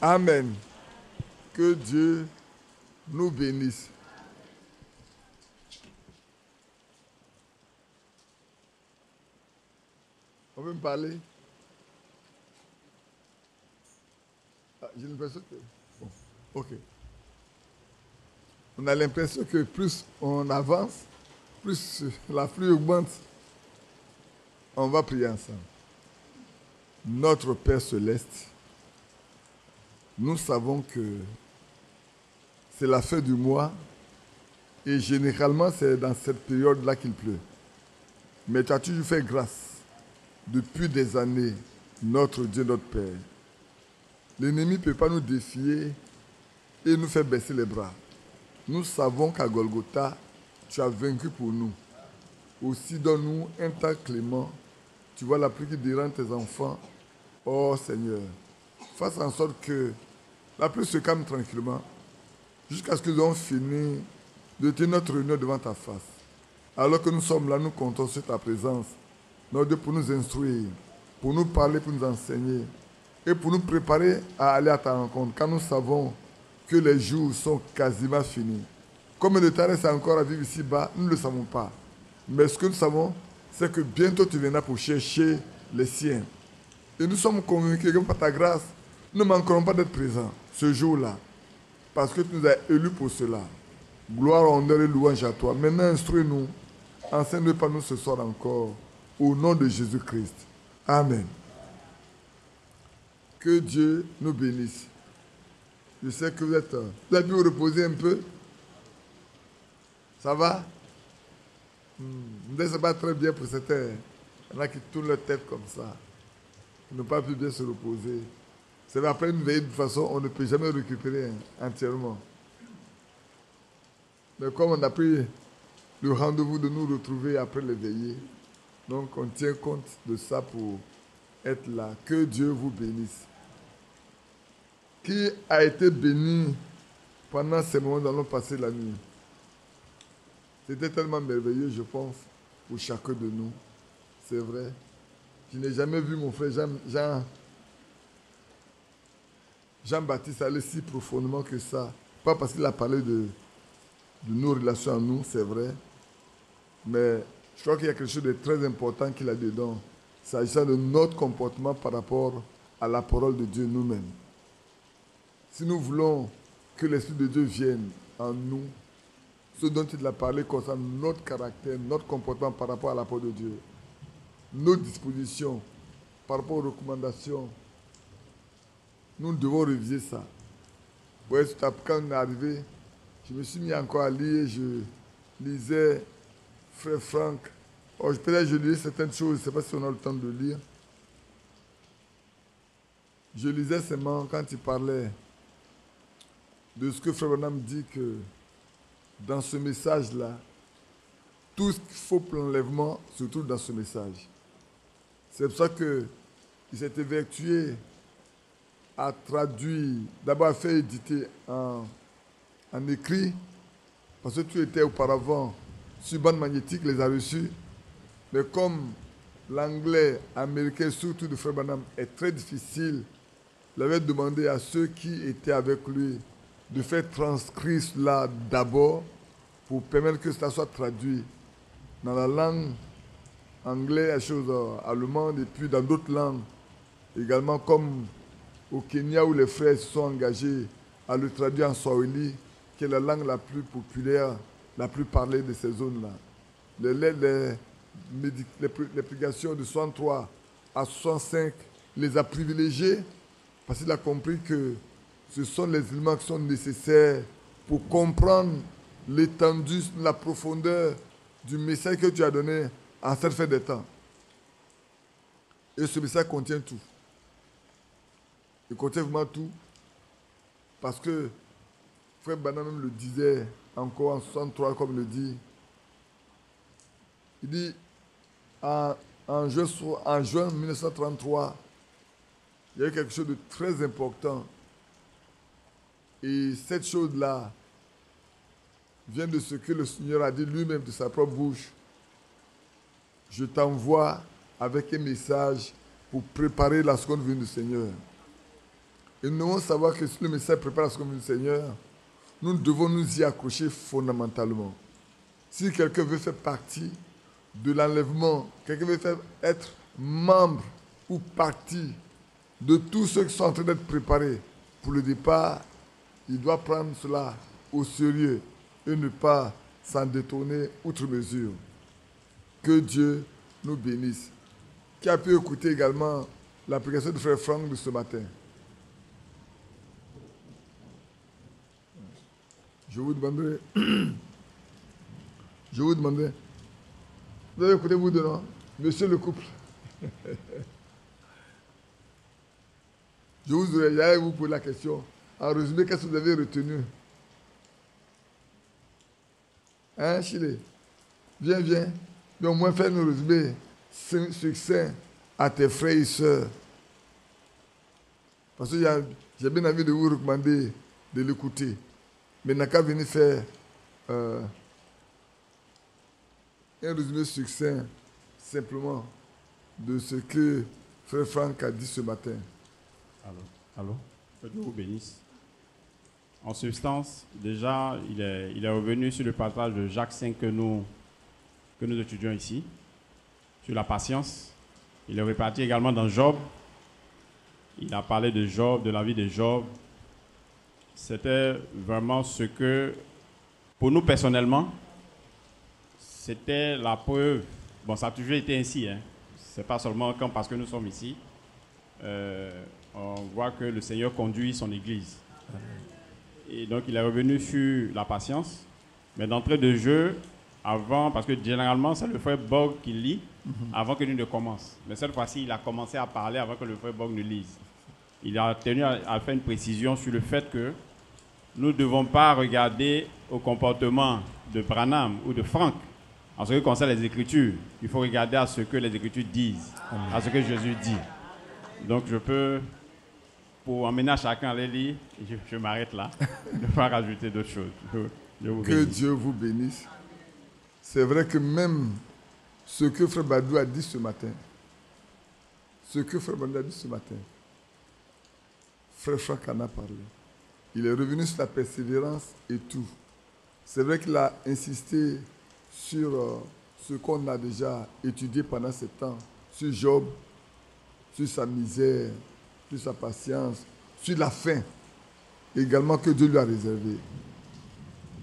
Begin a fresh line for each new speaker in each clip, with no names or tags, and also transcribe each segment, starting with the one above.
Amen. Que Dieu nous bénisse. On veut me parler? J'ai l'impression que... Bon, ok. On a l'impression que plus on avance, plus la pluie augmente. On va prier ensemble. Notre Père céleste, nous savons que c'est la fin du mois et généralement c'est dans cette période-là qu'il pleut. Mais tu as toujours fait grâce depuis des années, notre Dieu, notre Père. L'ennemi ne peut pas nous défier et nous faire baisser les bras. Nous savons qu'à Golgotha, tu as vaincu pour nous. Aussi donne-nous un temps clément. Tu vois la pluie qui dérange tes enfants. Oh Seigneur, fasse en sorte que la pluie se calme tranquillement jusqu'à ce que nous ayons fini de tenir notre réunion devant ta face. Alors que nous sommes là, nous comptons sur ta présence, notre Dieu, pour nous instruire, pour nous parler, pour nous enseigner et pour nous préparer à aller à ta rencontre quand nous savons que les jours sont quasiment finis. Combien de temps reste encore à vivre ici-bas, nous ne le savons pas. Mais ce que nous savons, c'est que bientôt tu viendras pour chercher les siens. Et nous sommes convaincus que par ta grâce, nous ne manquerons pas d'être présents ce jour-là. Parce que tu nous as élus pour cela. Gloire, honneur et louange à toi. Maintenant, instruis-nous. Enseigne-nous par nous ce soir encore. Au nom de Jésus-Christ. Amen. Que Dieu nous bénisse. Je sais que vous avez pu vous reposer un peu. Ça va? Ce n'est pas très bien pour certains. Il y en a qui tournent leur tête comme ça. Ils n'ont pas pu bien se reposer. C'est vrai, après une veillée, de toute façon, on ne peut jamais récupérer entièrement. Mais comme on a pris le rendez-vous de nous retrouver après les veillées, donc on tient compte de ça pour être là. Que Dieu vous bénisse. Qui a été béni pendant ces moments où nous avons passé la nuit? C'était tellement merveilleux, je pense, pour chacun de nous. C'est vrai. Je n'ai jamais vu mon frère Jean-Baptiste aller si profondément que ça. Pas parce qu'il a parlé de nos relations à nous, c'est vrai. Mais je crois qu'il y a quelque chose de très important qu'il a dedans, s'agissant de notre comportement par rapport à la parole de Dieu nous-mêmes. Si nous voulons que l'Esprit de Dieu vienne en nous, ce dont il a parlé concerne notre caractère, notre comportement par rapport à la parole de Dieu, nos dispositions par rapport aux recommandations, nous devons réviser ça. Ouais, quand on est arrivé, je me suis mis encore à lire, je lisais Frère Franck. Oh, peut-être que je lisais certaines choses, je ne sais pas si on a le temps de lire. Je lisais seulement quand il parlait de ce que Frère Branham dit que dans ce message-là, tout ce qu'il faut pour l'enlèvement se trouve dans ce message. C'est pour ça qu'il s'est évertué à traduire, d'abord à faire éditer en écrit, parce que tu étais auparavant sur bande magnétique, les a reçus. Mais comme l'anglais américain, surtout de Frère Branham, est très difficile, il avait demandé à ceux qui étaient avec lui de faire transcrire cela d'abord pour permettre que cela soit traduit dans la langue anglaise, la chose allemande, et puis dans d'autres langues, également comme au Kenya où les frères se sont engagés à le traduire en Swahili, qui est la langue la plus populaire, la plus parlée de ces zones-là. Les prédications de 63 à 65 les a privilégiés parce qu'il a compris que ce sont les éléments qui sont nécessaires pour comprendre l'étendue, la profondeur du message que tu as donné en cette fin des temps. Et ce message contient tout. Il contient vraiment tout parce que Frère Branham même le disait encore en 63 comme il le dit. Il dit en juin 1933, il y a eu quelque chose de très important. Et cette chose-là vient de ce que le Seigneur a dit lui-même de sa propre bouche. Je t'envoie avec un message pour préparer la seconde venue du Seigneur. Et nous devons savoir que si le message prépare la seconde venue du Seigneur, nous devons nous y accrocher fondamentalement. Si quelqu'un veut faire partie de l'enlèvement, quelqu'un veut être membre ou partie de tous ceux qui sont en train d'être préparés pour le départ, il doit prendre cela au sérieux et ne pas s'en détourner outre mesure. Que Dieu nous bénisse. Qui a pu écouter également la prédication de frère Franck de ce matin? Je vous demanderai, vous avez écouté vous deux, non? Monsieur le couple. J'allais vous poser la question. En résumé, qu'est-ce que vous avez retenu? Hein, Chile? Viens. Mais au moins, fais-nous résumer succinct à tes frères et sœurs. Parce que j'ai bien envie de vous recommander de l'écouter. Mais n'a qu'à venir faire un résumé succinct simplement de ce que frère Franck a dit ce matin.
Allô? Que Dieu vous bénisse. En substance, déjà, il est revenu sur le passage de Jacques 5 que nous étudions ici, sur la patience. Il est reparti également dans Job. Il a parlé de Job, de la vie de Job. C'était vraiment ce que, pour nous personnellement, c'était la preuve. Bon, ça a toujours été ainsi. Hein. Ce n'est pas seulement parce que nous sommes ici. On voit que le Seigneur conduit son Église. Et donc, il est revenu sur la patience. Mais d'entrée de jeu, avant, parce que généralement, c'est le frère Bog qui lit avant que nous ne commence. Mais cette fois-ci, il a commencé à parler avant que le frère Bog ne lise. Il a tenu à faire une précision sur le fait que nous ne devons pas regarder au comportement de Branham ou de Franck en ce qui concerne les Écritures. Il faut regarder à ce que les Écritures disent, à ce que Jésus dit. Donc je peux, pour emmener à chacun à les lire, je m'arrête là, ne pas rajouter d'autres choses.
Que Dieu vous bénisse. C'est vrai que même ce que frère Badou a dit ce matin, frère Franck en a parlé. Il est revenu sur la persévérance et tout. C'est vrai qu'il a insisté sur ce qu'on a déjà étudié pendant ce temps, sur Job, sur sa misère, sur sa patience, sur la faim également que Dieu lui a réservé.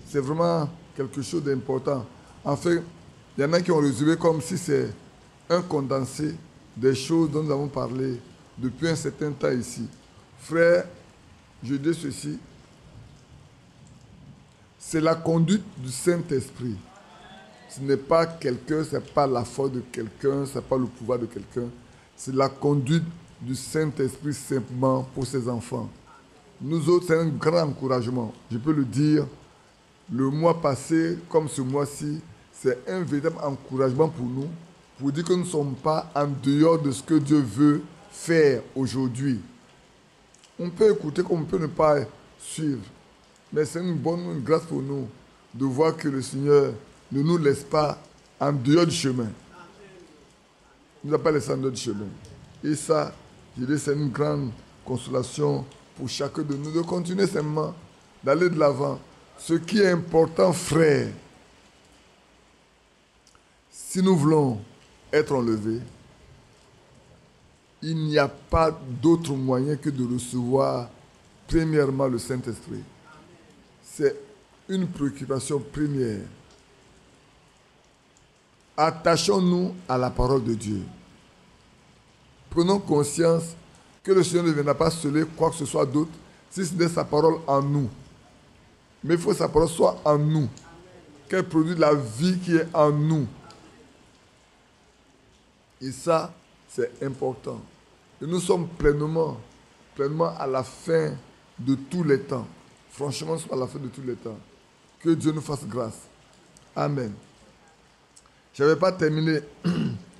C'est vraiment quelque chose d'important. En fait, il y en a qui ont résumé comme si c'est un condensé des choses dont nous avons parlé depuis un certain temps ici. Frère, je dis ceci, c'est la conduite du Saint-Esprit. Ce n'est pas quelqu'un, ce n'est pas la foi de quelqu'un, ce n'est pas le pouvoir de quelqu'un. C'est la conduite du Saint-Esprit simplement pour ses enfants. Nous autres, c'est un grand encouragement. Je peux le dire, le mois passé, comme ce mois-ci, c'est un véritable encouragement pour nous, pour dire que nous ne sommes pas en dehors de ce que Dieu veut faire aujourd'hui. On peut écouter comme on peut ne pas suivre. Mais c'est une grâce pour nous de voir que le Seigneur ne nous laisse pas en dehors du chemin. Il ne nous a pas laissé en dehors du chemin. Et ça, je dis, c'est une grande consolation pour chacun de nous de continuer simplement, d'aller de l'avant. Ce qui est important, frère, si nous voulons être enlevés, il n'y a pas d'autre moyen que de recevoir premièrement le Saint-Esprit. C'est une préoccupation première. Attachons-nous à la parole de Dieu. Prenons conscience que le Seigneur ne viendra pas sceller quoi que ce soit d'autre si ce n'est sa parole en nous. Mais il faut que sa parole soit en nous. Qu'elle produise la vie qui est en nous. Et ça, c'est important. Et nous sommes pleinement à la fin de tous les temps. Franchement, nous sommes à la fin de tous les temps. Que Dieu nous fasse grâce. Amen. Je n'avais pas terminé.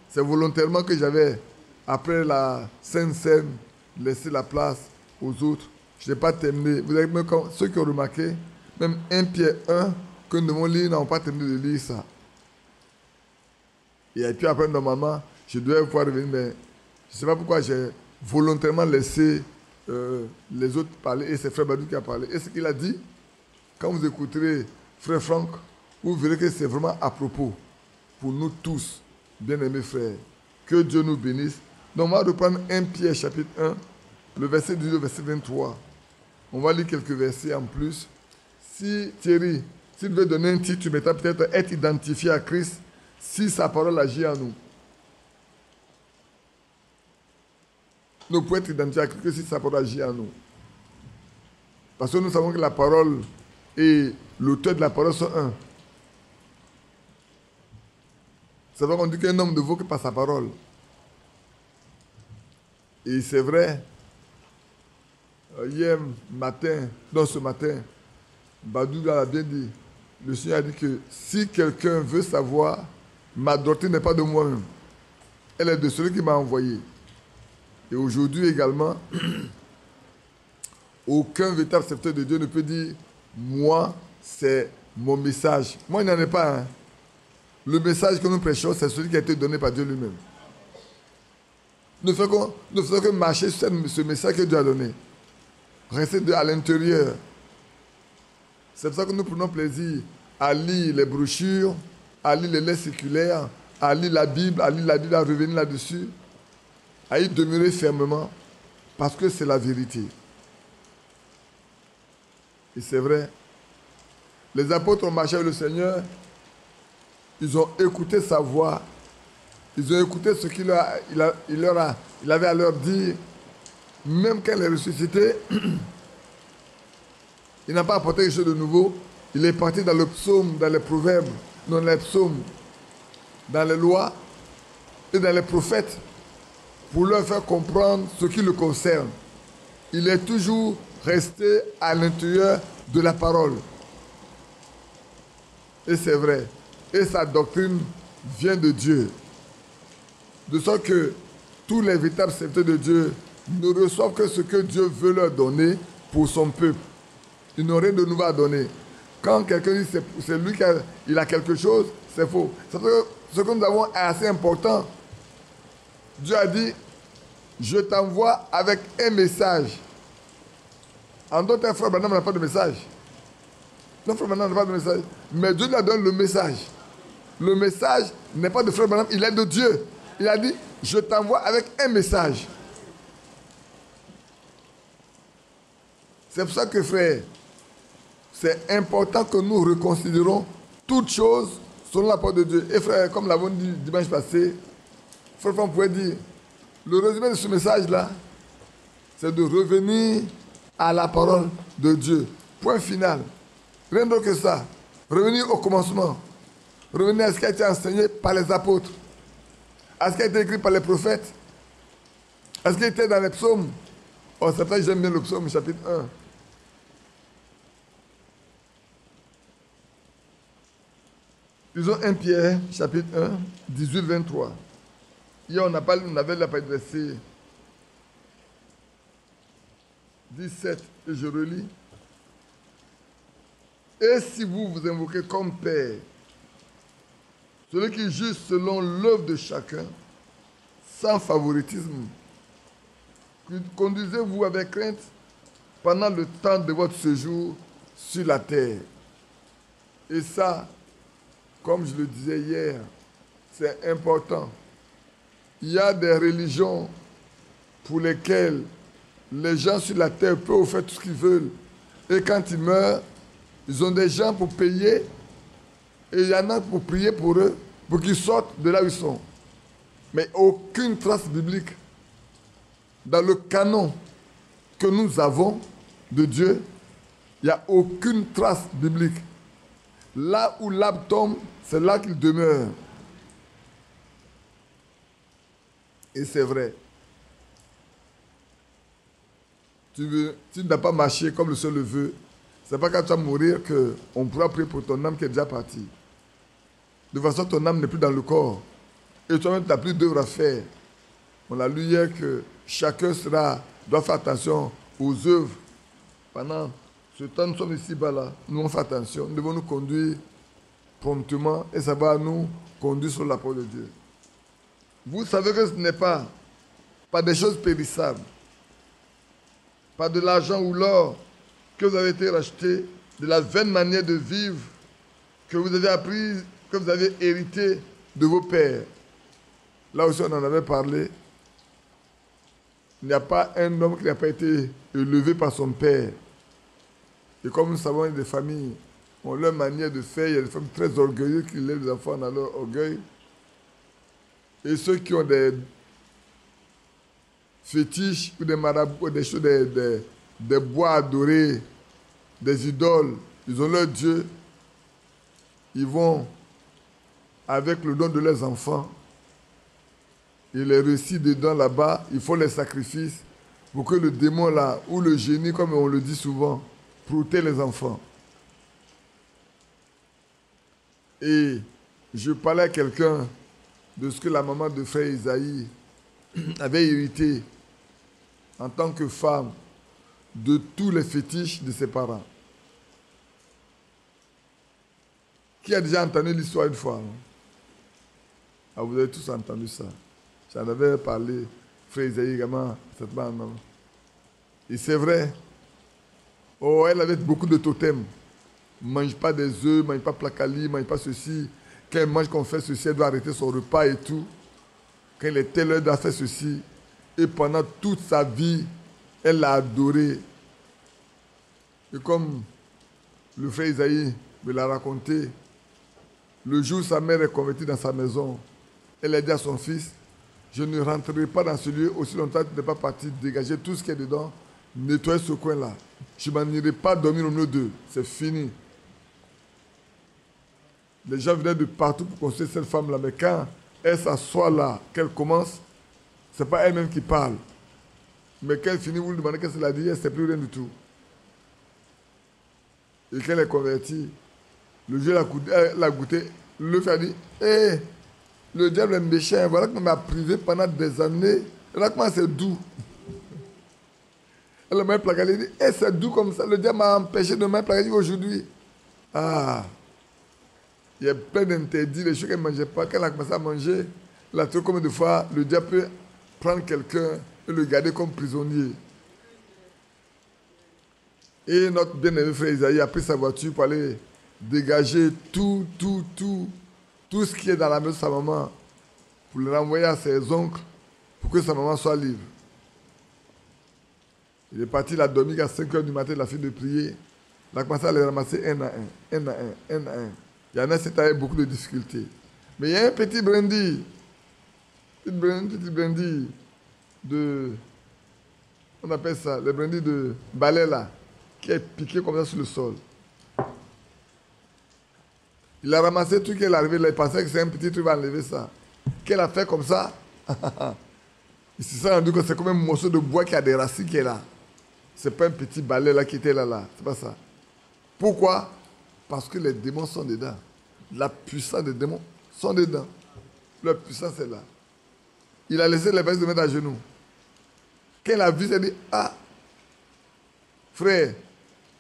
C'est volontairement que j'avais, après la Sainte Seine, laissé la place aux autres. Je n'ai pas terminé. Vous avez même ceux qui ont remarqué, même 1 Pierre 1, que nous devons lire, n'avons pas terminé de lire ça. Et puis après, normalement, je devais pouvoir revenir, mais je ne sais pas pourquoi j'ai volontairement laissé les autres parler, et c'est Frère Badou qui a parlé. Et ce qu'il a dit, quand vous écouterez Frère Franck, vous verrez que c'est vraiment à propos pour nous tous, bien-aimés frères. Que Dieu nous bénisse. Donc on va reprendre 1 Pierre chapitre 1, le verset 12 au verset 23. On va lire quelques versets en plus. Si Thierry, si tu veux donner un titre, tu mettras peut-être être identifié à Christ si sa parole agit en nous. Nous pouvons être identifiés à Christ si sa parole agit en nous. Parce que nous savons que la parole et l'auteur de la parole sont un. C'est vrai qu'on dit qu'un homme ne vaut que par sa parole. Et c'est vrai, hier matin, dans ce matin, Badou a bien dit, le Seigneur a dit que si quelqu'un veut savoir, ma doctrine n'est pas de moi-même. Elle est de celui qui m'a envoyé. Et aujourd'hui également, aucun véritable serviteur de Dieu ne peut dire, moi, c'est mon message. Moi, il n'en est pas un. Le message que nous prêchons, c'est celui qui a été donné par Dieu lui-même. Nous faisons que marcher sur ce message que Dieu a donné. Rester à l'intérieur. C'est pour ça que nous prenons plaisir à lire les brochures, à lire les lettres séculaires, à lire la Bible, à revenir là-dessus, à y demeurer fermement, parce que c'est la vérité. Et c'est vrai. Les apôtres ont marché avec le Seigneur, ils ont écouté sa voix, ils ont écouté ce qu'il avait à leur dire. Même quand il est ressuscité, il n'a pas apporté quelque chose de nouveau. Il est parti dans le psaume, dans les proverbes, dans les psaumes, dans les lois et dans les prophètes pour leur faire comprendre ce qui le concerne. Il est toujours resté à l'intérieur de la parole. Et c'est vrai. Et sa doctrine vient de Dieu. De sorte que tous les véritables serviteurs de Dieu ne reçoivent que ce que Dieu veut leur donner pour son peuple. Ils n'ont rien de nouveau à donner. Quand quelqu'un dit que c'est lui qui a quelque chose, c'est faux. Ce que nous avons est assez important. Dieu a dit, je t'envoie avec un message. En d'autres termes, Frère Branham n'a pas de message. Non, Frère Branham n'a pas de message. Mais Dieu lui donne le message. Le message n'est pas de Frère Branham, il est de Dieu. Il a dit, je t'envoie avec un message. C'est pour ça que, frère, c'est important que nous reconsidérons toutes choses selon la parole de Dieu. Et frère, comme l'avons dit dimanche passé, frère, on pourrait dire, le résumé de ce message-là, c'est de revenir à la parole de Dieu. Point final. Rien d'autre que ça. Revenir au commencement. Revenir à ce qui a été enseigné par les apôtres. À ce qui a été écrit par les prophètes. À ce qui était dans les psaumes. Oh, c'est vrai que j'aime bien le psaume chapitre 1. Disons 1 Pierre, chapitre 1, 18-23. Hier, on avait la parole verset 17, et je relis. Et si vous vous invoquez comme Père, celui qui juge selon l'œuvre de chacun, sans favoritisme, conduisez-vous avec crainte pendant le temps de votre séjour sur la terre. Et ça, comme je le disais hier, c'est important. Il y a des religions pour lesquelles les gens sur la terre peuvent faire tout ce qu'ils veulent. Et quand ils meurent, ils ont des gens pour payer et il y en a pour prier pour eux, pour qu'ils sortent de là où ils sont. Mais aucune trace biblique dans le canon que nous avons de Dieu, il n'y a aucune trace biblique. Là où l'arbre tombe, c'est là qu'il demeure. Et c'est vrai. Tu ne dois pas marcher comme le Seigneur le veut. Ce n'est pas quand tu vas mourir qu'on pourra prier pour ton âme qui est déjà partie. De toute façon, ton âme n'est plus dans le corps. Et toi-même, tu n'as plus d'œuvre à faire. On a lu hier que chacun doit faire attention aux œuvres. Pendant ce temps, nous sommes ici-bas là. Nous devons faire attention. Nous devons nous conduire promptement et ça va nous conduire sur la parole de Dieu. Vous savez que ce n'est pas des choses périssables. par de l'argent ou l'or que vous avez été racheté, de la vaine manière de vivre que vous avez appris, que vous avez hérité de vos pères. Là aussi, on en avait parlé. Il n'y a pas un homme qui n'a pas été élevé par son père. Et comme nous savons, il y a des familles ont leur manière de faire. Il y a des familles très orgueilleuses qui élèvent les enfants dans leur orgueil. Et ceux qui ont des fétiches ou des marabouts, ou des choses, des bois adorés, des idoles, ils ont leur Dieu. Ils vont avec le don de leurs enfants. Et les récits dedans là-bas, il faut les sacrifices pour que le démon là, ou le génie, comme on le dit souvent, protège les enfants. Et je parlais à quelqu'un de ce que la maman de frère Isaïe avait hérité en tant que femme de tous les fétiches de ses parents. Qui a déjà entendu l'histoire une fois? Ah, vous avez tous entendu ça. J'en avais parlé, frère Isaïe également, cette femme. Et c'est vrai. Oh, elle avait beaucoup de totems. Ne mange pas des œufs, ne mange pas placali, ne mange pas ceci. Quand elle mange qu'on fait ceci, elle doit arrêter son repas et tout. Quand il est telle heure, elle doit faire ceci. Et pendant toute sa vie, elle l'a adoré. Et comme le frère Isaïe me l'a raconté, le jour où sa mère est convertie dans sa maison, elle a dit à son fils, je ne rentrerai pas dans ce lieu aussi longtemps que tu n'es pas parti dégager tout ce qui est dedans, nettoyer ce coin-là. Je ne m'en irai pas dormir au milieu d'eux. C'est fini. Les gens venaient de partout pour construire cette femme-là, mais quand elle s'assoit là, qu'elle commence, ce n'est pas elle-même qui parle. Mais quand elle finit, vous lui demandez qu'est-ce qu'elle a dit, elle ne sait plus rien du tout. Et quand elle est convertie, le Dieu l'a goûté, le fait a dit, hé, le diable est méchant, voilà qu'on m'a privé pendant des années, voilà comment c'est doux. Elle m'a plaqué, elle dit, hé, c'est doux comme ça, le diable m'a empêché de me plaquer aujourd'hui. Ah, il y a plein d'interdits, les choses qu'elle ne mangeait pas. Quand elle a commencé à manger, elle a trouvé combien de fois le diable peut prendre quelqu'un et le garder comme prisonnier. Et notre bien-aimé frère Isaïe a pris sa voiture pour aller dégager tout ce qui est dans la maison de sa maman, pour le renvoyer à ses oncles, pour que sa maman soit libre. Il est parti, il a dormi à 5 h du matin, il a fini de prier. Il a commencé à les ramasser un à un. Il y en a qui avaient beaucoup de difficultés. Mais il y a un petit brindille, de, on appelle ça, le brindille de balai là, qui est piqué comme ça sur le sol. Il a ramassé tout qu'elle est arrivé là, il pensait que c'est un petit truc, il va enlever ça. Qu'elle a fait comme ça, il s'est rendu que c'est comme un morceau de bois qui a des racines qui est là. C'est pas un petit balai là qui était là. C'est pas ça. Pourquoi? Parce que les démons sont dedans. La puissance des démons sont dedans. Leur puissance est là. Il a laissé les personnes se mettre à genoux. Quand il a vu, il s'est dit, ah, frère,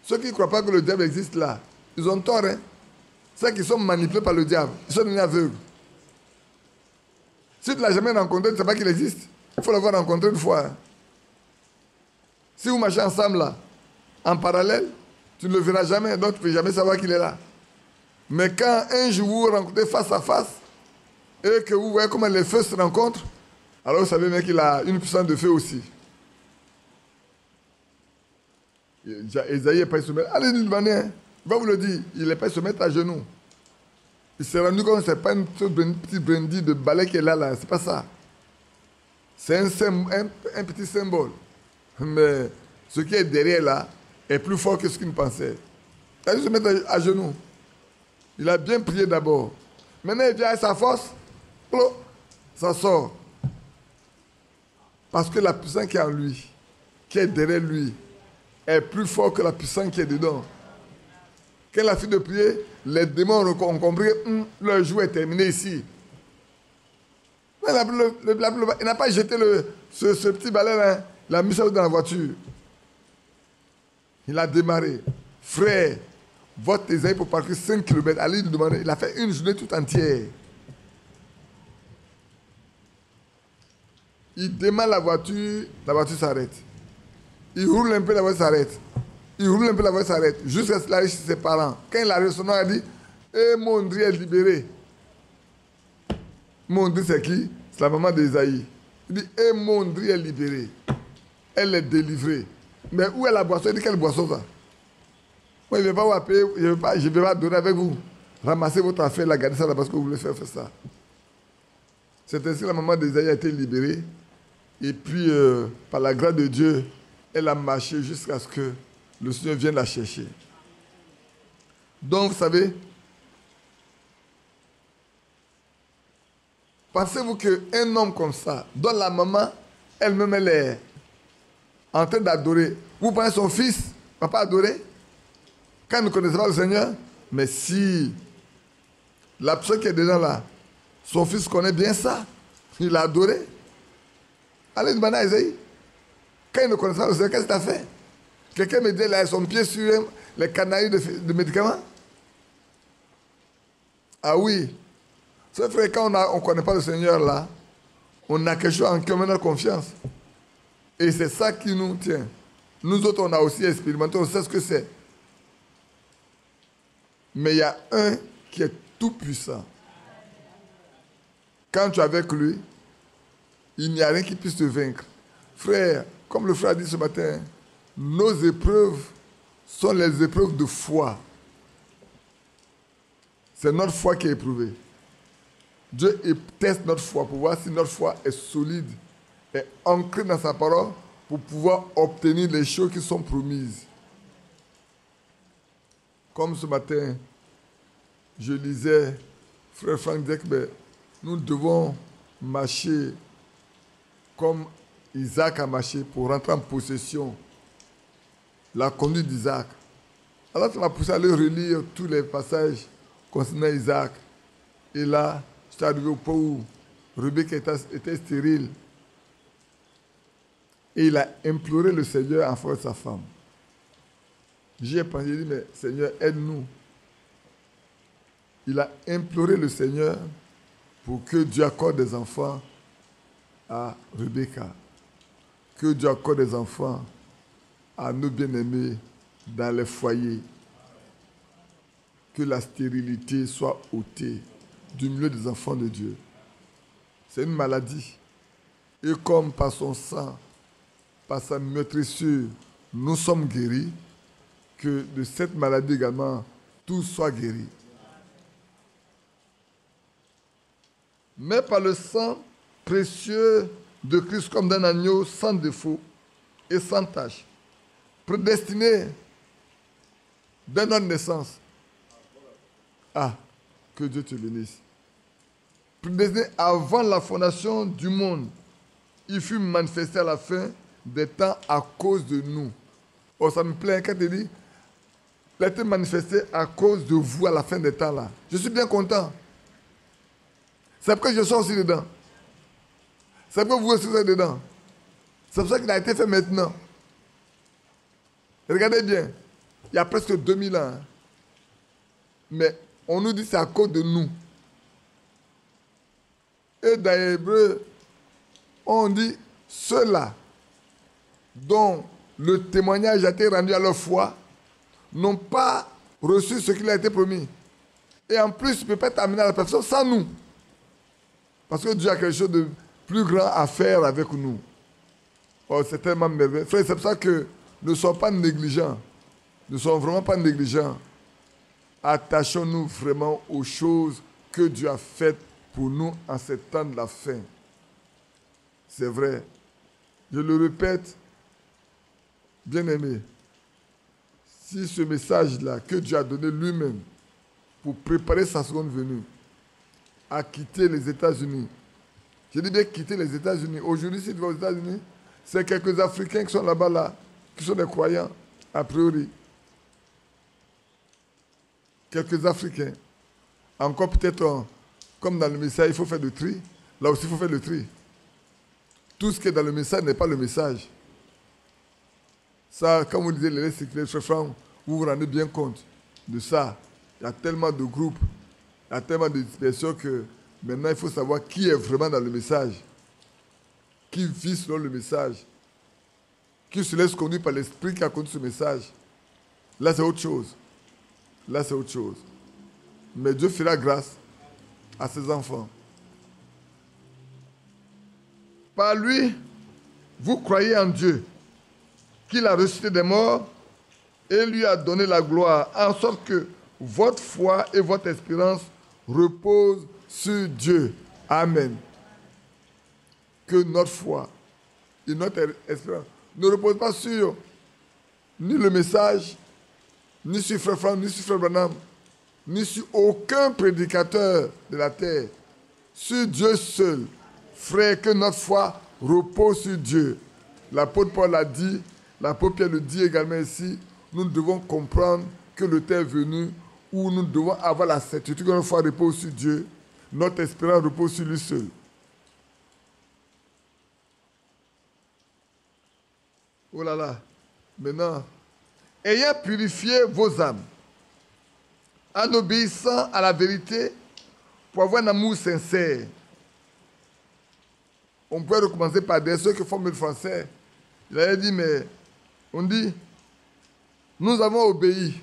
ceux qui ne croient pas que le diable existe là, ils ont tort, hein. Ceux qui sont manipulés par le diable, ils sont devenus aveugles. Si tu ne l'as jamais rencontré, tu ne sais pas qu'il existe. Il faut l'avoir rencontré une fois. Hein. Si vous marchez ensemble là, en parallèle, tu ne le verras jamais, donc tu ne peux jamais savoir qu'il est là. Mais quand un jour vous vous rencontrez face à face, et que vous voyez comment les feux se rencontrent, alors vous savez bien qu'il a une puissance de feu aussi. Isaïe n'est pas se mettre. Allez lui demander, hein. Il va vous le dire, il n'est pas se mettre à genoux. Il s'est rendu compte que ce n'est pas une petite brindille de balai qui est là, c'est pas ça. C'est un petit symbole. Mais ce qui est derrière là est plus fort que ce qu'il pensait. Il a dû se mettre à genoux. Il a bien prié d'abord. Maintenant, il vient avec sa force. Ça sort. Parce que la puissance qui est en lui, qui est derrière lui, est plus forte que la puissance qui est dedans. Quand il a fini de prier, les démons ont compris que leur jour est terminé ici. Mais il n'a pas jeté ce petit balai là. Il a mis ça dans la voiture. Il a démarré. Frère, votre Isaïe pour parcourir 5 km. Allez lui demander. Il a fait une journée tout entière. Il démarre la voiture s'arrête. Il roule un peu, la voiture s'arrête. Il roule un peu, la voiture s'arrête. Jusqu'à ce qu'il arrive chez ses parents. Quand il arrive, son nom a dit, Mondri est libéré. Mondri, c'est qui? C'est la maman d'Esaïe. Il dit, Mondri est libérée. Elle est délivrée. Mais où est la boisson? Il dit, quelle boisson ça? Moi, je ne vais pas vous appeler, je ne vais pas donner avec vous. Ramassez votre affaire, la gardez ça là parce que vous voulez faire ça. C'est ainsi que la maman d'Esaïe a été libérée. Et puis, par la grâce de Dieu, elle a marché jusqu'à ce que le Seigneur vienne la chercher. Donc, vous savez, pensez-vous qu'un homme comme ça, dont la maman, elle-même, elle est en train d'adorer, vous prenez son fils, va pas adorer? Quand nous ne connaissons pas le Seigneur, mais si la personne qui est déjà là, son fils connaît bien ça, il l'a adoré. Allez demander à Isaïe. Quand il ne connaît pas le Seigneur, qu'est-ce qu'il a fait? Quelqu'un me dit, il a son pied sur les canailles de médicaments. Ah oui. C'est vrai, quand on ne connaît pas le Seigneur là, on a quelque chose en qui on met notre confiance. Et c'est ça qui nous tient. Nous autres, on a aussi expérimenté, on sait ce que c'est. Mais il y a un qui est tout puissant. Quand tu es avec lui, il n'y a rien qui puisse te vaincre. Frère, comme le frère a dit ce matin, nos épreuves sont les épreuves de foi. C'est notre foi qui est éprouvée. Dieu teste notre foi pour voir si notre foi est solide, est ancrée dans sa parole pour pouvoir obtenir les choses qui sont promises. Comme ce matin, je lisais, frère Franck disait que nous devons marcher comme Isaac a marché pour rentrer en possession. La conduite d'Isaac. Alors ça m'a poussé à aller relire tous les passages concernant Isaac. Et là, je suis arrivé au point où Rebecca était stérile. Et il a imploré le Seigneur en faveur de sa femme. J'y ai pensé, j'ai dit, mais Seigneur, aide-nous. Il a imploré le Seigneur pour que Dieu accorde des enfants à Rebecca. Que Dieu accorde des enfants à nos bien-aimés dans les foyers. Que la stérilité soit ôtée du milieu des enfants de Dieu. C'est une maladie. Et comme par son sang, par sa meurtrissure, nous sommes guéris, que de cette maladie également, tous soient guéris. Mais par le sang précieux de Christ comme d'un agneau sans défaut et sans tache, prédestiné dès notre naissance. Ah, que Dieu te bénisse. Prédestiné avant la fondation du monde, il fut manifesté à la fin des temps à cause de nous. Oh, ça me plaît quand tu dis, il a été manifesté à cause de vous à la fin des temps là. Je suis bien content. C'est pourquoi je suis aussi dedans. C'est pourquoi vous aussi êtes dedans. C'est pour ça qu'il a été fait maintenant. Regardez bien, il y a presque 2000 ans. Hein. Mais on nous dit que c'est à cause de nous. Et dans l'hébreu, on dit ceux-là dont le témoignage a été rendu à leur foi n'ont pas reçu ce qui leur a été promis. Et en plus, il ne peut pas terminer à la personne sans nous. Parce que Dieu a quelque chose de plus grand à faire avec nous. Oh, c'est tellement merveilleux. Frère, c'est pour ça que ne soyons pas négligents. Ne soyons vraiment pas négligents. Attachons-nous vraiment aux choses que Dieu a faites pour nous en ces temps de la fin. C'est vrai. Je le répète, bien-aimé, si ce message-là que Dieu a donné lui-même pour préparer sa seconde venue, a quitté les États-Unis. Je dis bien quitter les États-Unis. Aujourd'hui, si tu vas aux États-Unis, c'est quelques Africains qui sont là-bas, là, qui sont des croyants, a priori. Quelques Africains. Encore peut-être, comme dans le message, il faut faire le tri. Là aussi, il faut faire le tri. Tout ce qui est dans le message n'est pas le message. Ça, comme vous disiez, les cyclistes, frère Franck, vous vous rendez bien compte de ça. Il y a tellement de groupes. Il y a tellement de dispersions que maintenant il faut savoir qui est vraiment dans le message, qui vit selon le message. qui se laisse conduire par l'esprit qui a conduit ce message, là c'est autre chose. Là c'est autre chose. Mais Dieu fera grâce à ses enfants. Par lui, vous croyez en Dieu, qu'il a ressuscité des morts et lui a donné la gloire, en sorte que votre foi et votre espérance reposent sur Dieu. Amen. Que notre foi et notre espérance ne reposent pas sur ni le message, ni sur Frère Franck, ni sur Frère Branham, ni sur aucun prédicateur de la terre, sur Dieu seul. Frère, que notre foi repose sur Dieu. L'apôtre Paul l'a dit, l'apôtre Pierre le dit également ici, nous devons comprendre que le temps est venu où nous devons avoir la certitude que notre foi repose sur Dieu, notre espérance repose sur lui seul. Oh là là, maintenant, ayant purifié vos âmes, en obéissant à la vérité, pour avoir un amour sincère. On peut recommencer par des ceux qui forment le français. Il avait dit, mais on dit, nous avons obéi.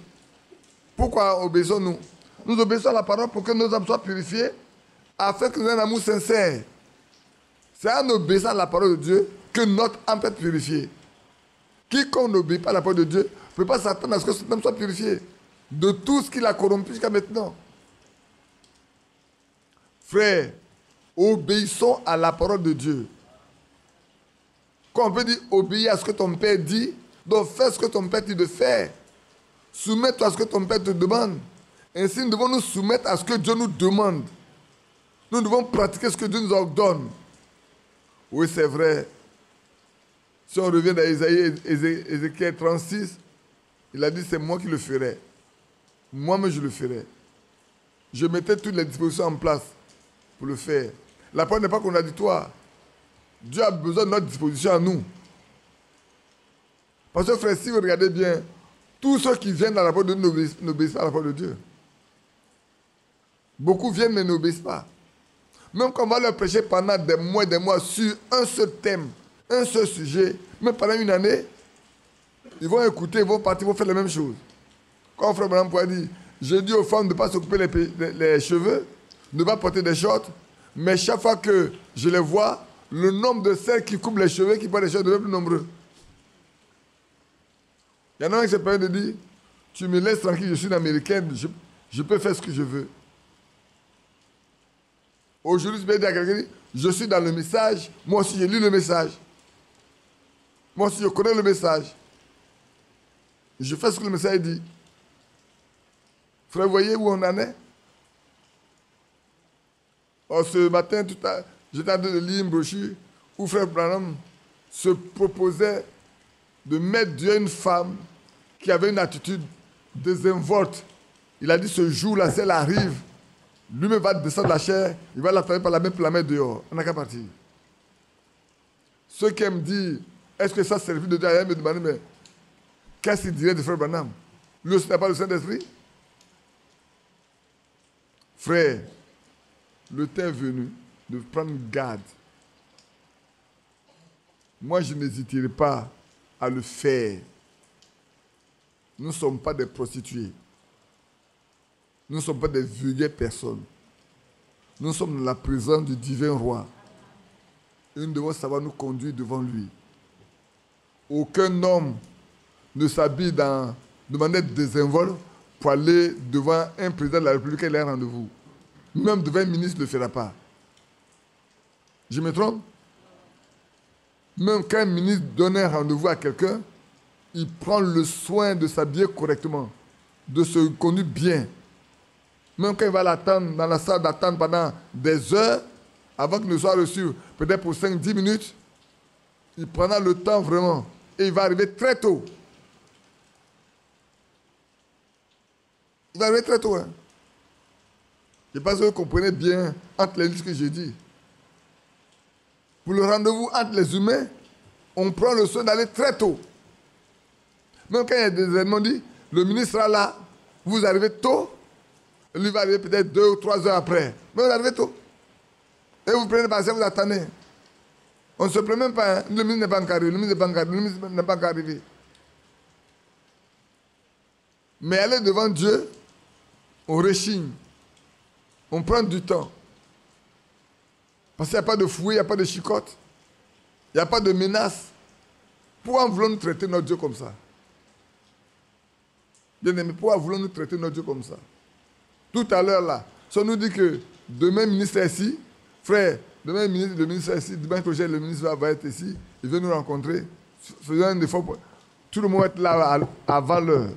Pourquoi obéissons-nous? Nous obéissons à la parole pour que nos âmes soient purifiées, afin que nous ayons un amour sincère. C'est en obéissant à la parole de Dieu que notre âme peut être purifiée. Quiconque n'obéit pas à la parole de Dieu ne peut pas s'attendre à ce que son âme soit purifiée de tout ce qu'il a corrompu jusqu'à maintenant. Frère, obéissons à la parole de Dieu. Quand on peut dire obéir à ce que ton père dit, donc fais ce que ton père dit de faire. Soumets-toi à ce que ton père te demande. Ainsi, nous devons nous soumettre à ce que Dieu nous demande. Nous devons pratiquer ce que Dieu nous ordonne. Oui, c'est vrai. Si on revient dans Ézéchiel 36, il a dit, c'est moi qui le ferai. Moi-même, je le ferai. Je mettais toutes les dispositions en place pour le faire. La parole n'est pas contradictoire. Dieu a besoin de notre disposition à nous. Parce que, frère, si vous regardez bien, tous ceux qui viennent dans la parole de Dieu n'obéissent pas à la parole de Dieu. Beaucoup viennent mais n'obéissent pas. Même quand on va leur prêcher pendant des mois sur un seul thème, un seul sujet, même pendant une année, ils vont écouter, ils vont partir, ils vont faire les mêmes choses. Quand Frère Branham pourrait dire, je dis aux femmes de ne pas s'occuper les cheveux, de ne pas porter des shorts, mais chaque fois que je les vois, le nombre de celles qui coupent les cheveux, qui portent les cheveux, devient plus nombreux. Il y en a un qui se permet de dire, tu me laisses tranquille, je suis une américaine, je peux faire ce que je veux. Aujourd'hui, tu peux dire à quelqu'un, je suis dans le message, moi aussi j'ai lu le message. Moi aussi je connais le message. Je fais ce que le message dit. Frère, vous voyez où on en est? Or, ce matin, j'étais en train de lire une brochure où Frère Branham se proposait de mettre Dieu à une femme qui avait une attitude désinvolte. Il a dit, ce jour-là, si elle arrive, lui-même va descendre la chair, il va l'attraper par la main pour la mettre dehors. On n'a qu'à partir. Ceux qui aiment dire, est-ce que ça servit de Dieu? Ils me demandent, mais qu'est-ce qu'il dirait de Frère Branham? Lui aussi n'a pas le Saint-Esprit? Frère, le temps est venu de prendre garde. Moi, je n'hésiterai pas à le faire. Nous ne sommes pas des prostituées. Nous ne sommes pas des vulgaires personnes. Nous sommes dans la présence du divin roi. Et nous devons savoir nous conduire devant lui. Aucun homme ne s'habille de manière désinvolte pour aller devant un président de la République et aller à un rendez-vous. Même devant un ministre ne le fera pas. Je me trompe? Même quand un ministre donne un rendez-vous à quelqu'un, il prend le soin de s'habiller correctement, de se conduire bien. Même quand il va l'attendre dans la salle d'attente pendant des heures, avant qu'il ne soit reçu, peut-être pour 5-10 minutes, il prendra le temps vraiment. Et il va arriver très tôt. Il va arriver très tôt. Hein. Je pense que vous comprenez bien entre les lignes ce que j'ai dit. Pour le rendez-vous entre les humains, on prend le soin d'aller très tôt. Même quand il y a des événements, on dit, le ministre sera là, vous arrivez tôt, lui va arriver peut-être 2 ou 3 heures après. Mais vous arrivez tôt. Et vous prenez patience, vous attendez. On ne se plaint même pas. Hein. Le ministre n'est pas encore arrivé. Le ministre n'est pas encore arrivé. Le ministre n'est pas encore arrivé. Mais aller devant Dieu, on rechigne. On prend du temps. Parce qu'il n'y a pas de fouet, il n'y a pas de chicotte. Il n'y a pas de menace. Pourquoi voulons-nous traiter notre Dieu comme ça? Bien aimé, pourquoi voulons-nous traiter notre Dieu comme ça? Tout à l'heure là, si on nous dit que demain ministre est ici, frère, demain le ministre est ici, demain prochain le ministre va être ici, il veut nous rencontrer, faisons un effort, tout le monde va être là avant l'heure.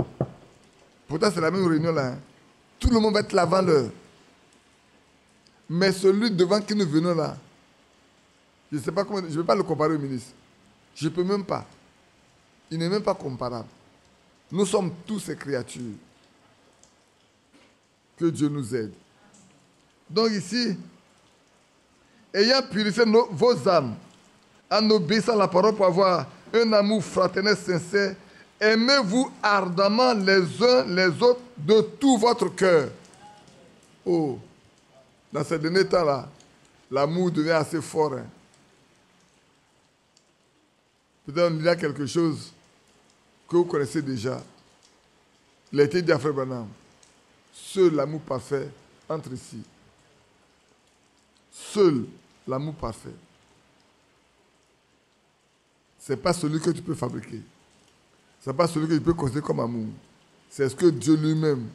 Pourtant c'est la même réunion là. Hein. Tout le monde va être là avant l'heure. Mais celui devant qui nous venons là, je ne sais pas comment, je ne vais pas le comparer au ministre. Je ne peux même pas. Il n'est même pas comparable. Nous sommes tous ces créatures. Que Dieu nous aide. Donc ici, ayant purifié vos âmes, en obéissant à la parole pour avoir un amour fraternel sincère, aimez-vous ardemment les uns les autres de tout votre cœur. Oh, dans ces derniers temps-là, l'amour devient assez fort. Hein. Peut-être on dira quelque chose que vous connaissez déjà. Il a été dit à Frère Branham. Seul l'amour parfait entre ici. Seul l'amour parfait. Ce n'est pas celui que tu peux fabriquer. Ce n'est pas celui que tu peux considérer comme amour. C'est ce que Dieu lui-même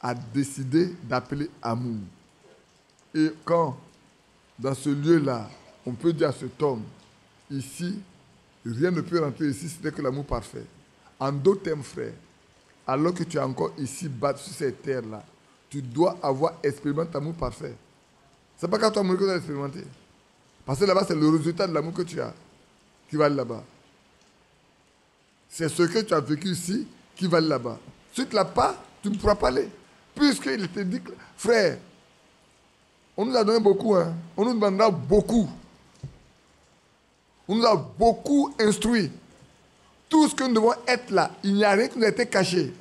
a décidé d'appeler amour. Et quand, dans ce lieu-là, on peut dire à cet homme, ici, rien ne peut rentrer ici, ce n'est que l'amour parfait. En d'autres termes, frère, alors que tu es encore ici, bas sur cette terre-là, tu dois avoir expérimenté l'amour parfait. Ce n'est pas quand tu as mouru que tu as expérimenté. Parce que là-bas, c'est le résultat de l'amour que tu as qui va aller là-bas. C'est ce que tu as vécu ici qui va aller là-bas. Si tu ne l'as pas, tu ne pourras pas aller. Puisqu'il te dit, frère, on nous a donné beaucoup, hein. On nous demandera beaucoup. On nous a beaucoup instruit. Tout ce que nous devons être là, il n'y a rien qui nous a été caché.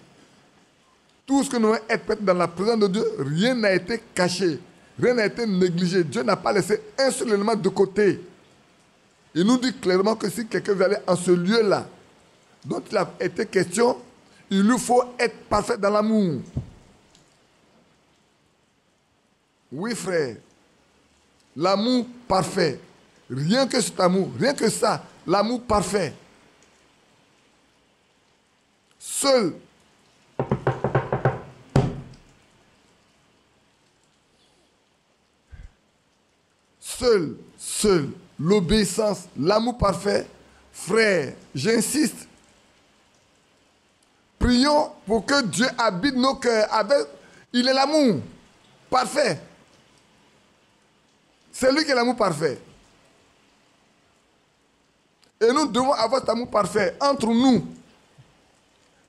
Tout ce que nous devons être dans la présence de Dieu, rien n'a été caché. Rien n'a été négligé. Dieu n'a pas laissé un seul élément de côté. Il nous dit clairement que si quelqu'un veut aller en ce lieu-là, dont il a été question, il lui faut être parfait dans l'amour. Oui, frère. L'amour parfait. Rien que cet amour, rien que ça, l'amour parfait. Seul l'obéissance, l'amour parfait, frère, j'insiste. Prions pour que Dieu habite nos cœurs avec, il est l'amour parfait. C'est lui qui est l'amour parfait. Et nous devons avoir cet amour parfait entre nous.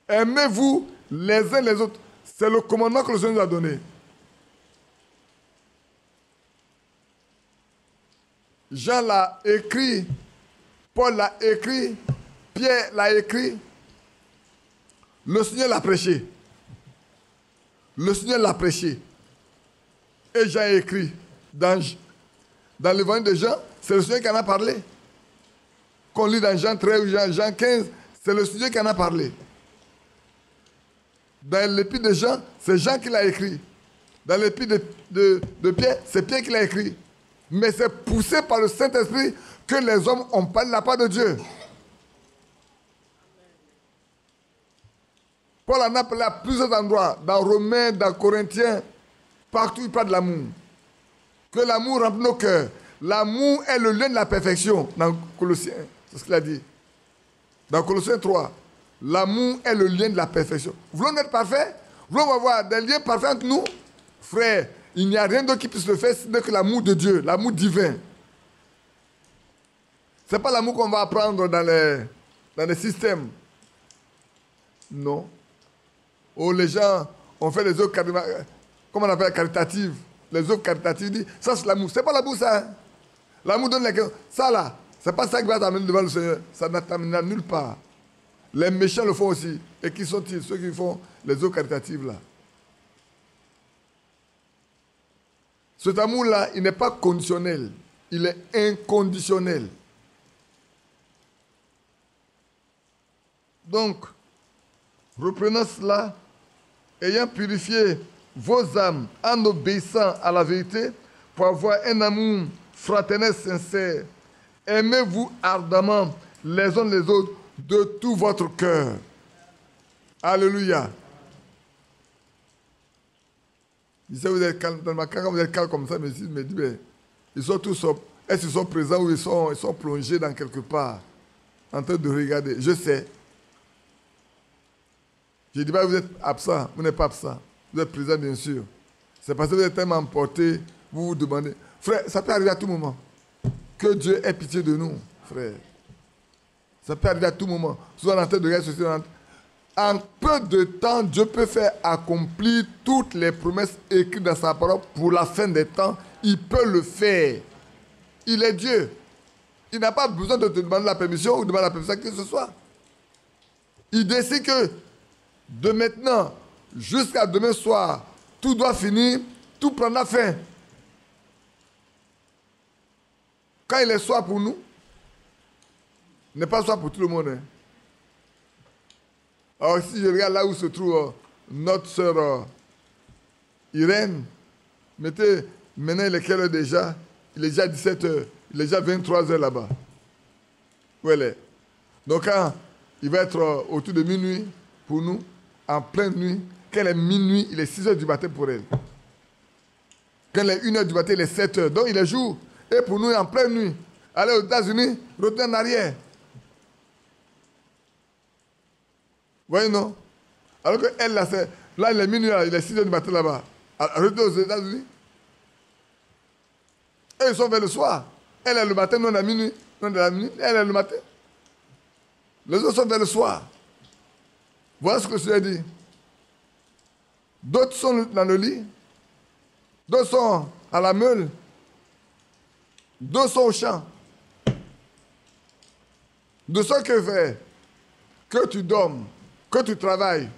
Aimez-vous les uns les autres. C'est le commandement que le Seigneur nous a donné. Jean l'a écrit, Paul l'a écrit, Pierre l'a écrit. Le Seigneur l'a prêché. Le Seigneur l'a prêché. Et Jean a écrit. Dans l'évangile de Jean, c'est le Seigneur qui en a parlé. Qu'on lit dans Jean 13 ou Jean 15, c'est le Seigneur qui en a parlé. Dans l'épître de Jean, c'est Jean qui l'a écrit. Dans l'épître de Pierre, c'est Pierre qui l'a écrit. Mais c'est poussé par le Saint-Esprit que les hommes ont parlé de la part de Dieu. Paul en a parlé à plusieurs endroits, dans Romains, dans Corinthiens, partout il parle de l'amour. Que l'amour remplit nos cœurs. L'amour est le lien de la perfection, dans Colossiens, c'est ce qu'il a dit. Dans Colossiens 3, l'amour est le lien de la perfection. Voulons être parfaits? Voulons avoir des liens parfaits entre nous? Frère, il n'y a rien d'autre qui puisse le faire, sinon que l'amour de Dieu, l'amour divin. Ce n'est pas l'amour qu'on va apprendre dans les systèmes. Non. Oh, les gens ont fait les œuvres comment on appelle, caritatives. Les œuvres caritatives disent, ça c'est l'amour. Ce n'est pas l'amour ça. Hein? L'amour donne les gens. Ça là, ce n'est pas ça qui va t'amener devant le Seigneur. Ça ne t'amènera nulle part. Les méchants le font aussi. Et qui sont-ils? Ceux qui font les œuvres caritatives là. Cet amour-là, il n'est pas conditionnel. Il est inconditionnel. Donc, reprenons cela, ayant purifié vos âmes en obéissant à la vérité, pour avoir un amour fraternel sincère. Aimez-vous ardemment les uns les autres de tout votre cœur. Alléluia. Je sais, vous êtes calme, dans ma cas, quand vous êtes calme comme ça, mais me dit, mais ils sont tous, est-ce qu'ils sont présents ou ils sont plongés dans quelque part, en train de regarder. Je sais. Je ne dis pas que vous êtes absent, vous n'êtes pas absent. Vous êtes présent, bien sûr. C'est parce que vous êtes tellement emporté, vous vous demandez. Frère, ça peut arriver à tout moment. Que Dieu ait pitié de nous, frère. Ça peut arriver à tout moment. Souvent, en train de regarder ceci, en peu de temps, Dieu peut faire accomplir toutes les promesses écrites dans sa parole pour la fin des temps. Il peut le faire. Il est Dieu. Il n'a pas besoin de te demander la permission ou de demander la permission à qui que ce soit. Il décide que de maintenant jusqu'à demain soir, tout doit finir, tout prendra fin. Quand il est soir pour nous, il n'est pas soir pour tout le monde. Hein. Alors si je regarde là où se trouve notre sœur Irène, mettez, maintenant il est quelle heure déjà? Il est déjà 17h, il est déjà 23h là-bas. Où elle est? Donc quand il va être autour de minuit pour nous, en pleine nuit, quand il est minuit, il est 6h du matin pour elle. Quand il est 1h du matin, il est 7h. Donc il est jour. Et pour nous, en pleine nuit, aller aux États-Unis, retourner en arrière. Vous voyez, non? Alors que elle, là, il est minuit, là, il est 6h du matin là-bas. Retourner aux États-Unis. Et ils sont vers le soir. Elle est le matin, nous on est à minuit. Nous on est à minuit, elle est le matin. Les autres sont vers le soir. Voilà ce que je dit. D'autres sont dans le lit. D'autres sont à la meule. D'autres sont au champ. De ce que faire, que tu dormes, que tu travailles,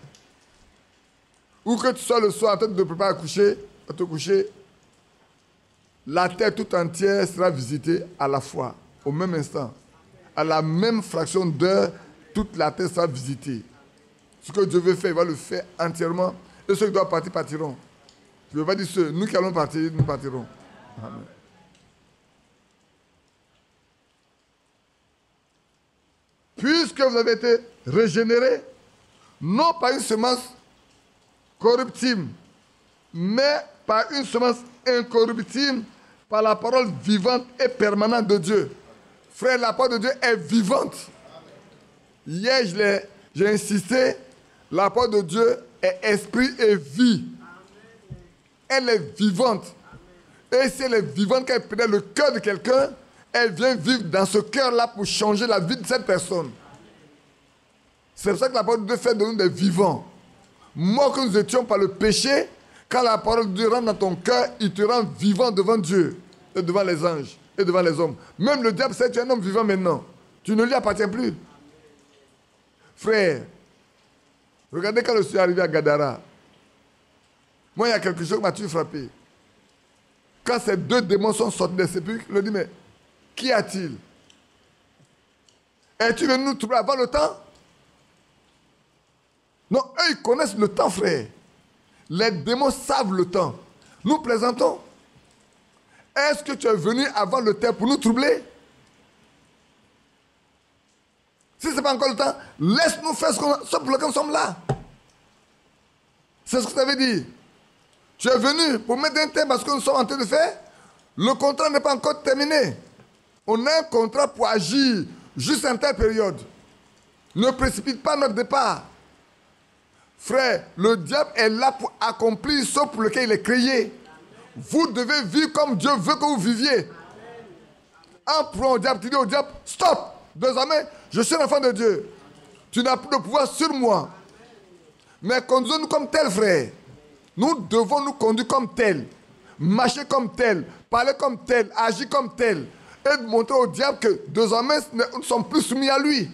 ou que tu sois le soir en train de te préparer à te coucher, la terre tout entière sera visitée à la fois, au même instant. À la même fraction d'heure, toute la terre sera visitée. Ce que Dieu veut faire, il va le faire entièrement. Et ceux qui doivent partir, partiront. Je ne veux pas dire ceux, nous qui allons partir, nous partirons. Amen. Puisque vous avez été régénérés, non par une semence corruptible, mais par une semence incorruptible, par la parole vivante et permanente de Dieu. Frère, la parole de Dieu est vivante. Hier, j'ai insisté, la parole de Dieu est esprit et vie. Elle est vivante. Et si elle est vivante, quand elle pénètre le cœur de quelqu'un, elle vient vivre dans ce cœur-là pour changer la vie de cette personne. C'est pour ça que la parole de Dieu fait de nous des vivants. Moi, que nous étions par le péché, quand la parole de Dieu rentre dans ton cœur, il te rend vivant devant Dieu, et devant les anges, et devant les hommes. Même le diable sait que tu es un homme vivant maintenant. Tu ne lui appartiens plus. Frère, regardez quand je suis arrivé à Gadara. Moi, il y a quelque chose qui m'a toujours frappé. Quand ces deux démons sont sortis des sépulcres, il me dit, mais qu'y a-t-il? Es-tu venu nous trouver avant le temps? Non, eux, ils connaissent le temps, frère. Les démons savent le temps. Nous plaisantons. Est-ce que tu es venu avant le temps pour nous troubler? Si ce n'est pas encore le temps, laisse-nous faire ce pour lequel nous sommes là. C'est ce que ça veut dire. Tu es venu pour mettre un terme à ce que nous sommes en train de faire. Le contrat n'est pas encore terminé. On a un contrat pour agir juste en telle période. Ne précipite pas notre départ. Frère, le diable est là pour accomplir ce pour lequel il est créé. Vous devez vivre comme Dieu veut que vous viviez. En prenant au diable, tu dis au diable, stop! Désormais, je suis l'enfant de Dieu. Tu n'as plus de pouvoir sur moi. Mais conduisons-nous comme tel, frère. Nous devons nous conduire comme tel. Marcher comme tel. Parler comme tel. Agir comme tel. Et de montrer au diable que désormais, nous ne sommes plus soumis à lui.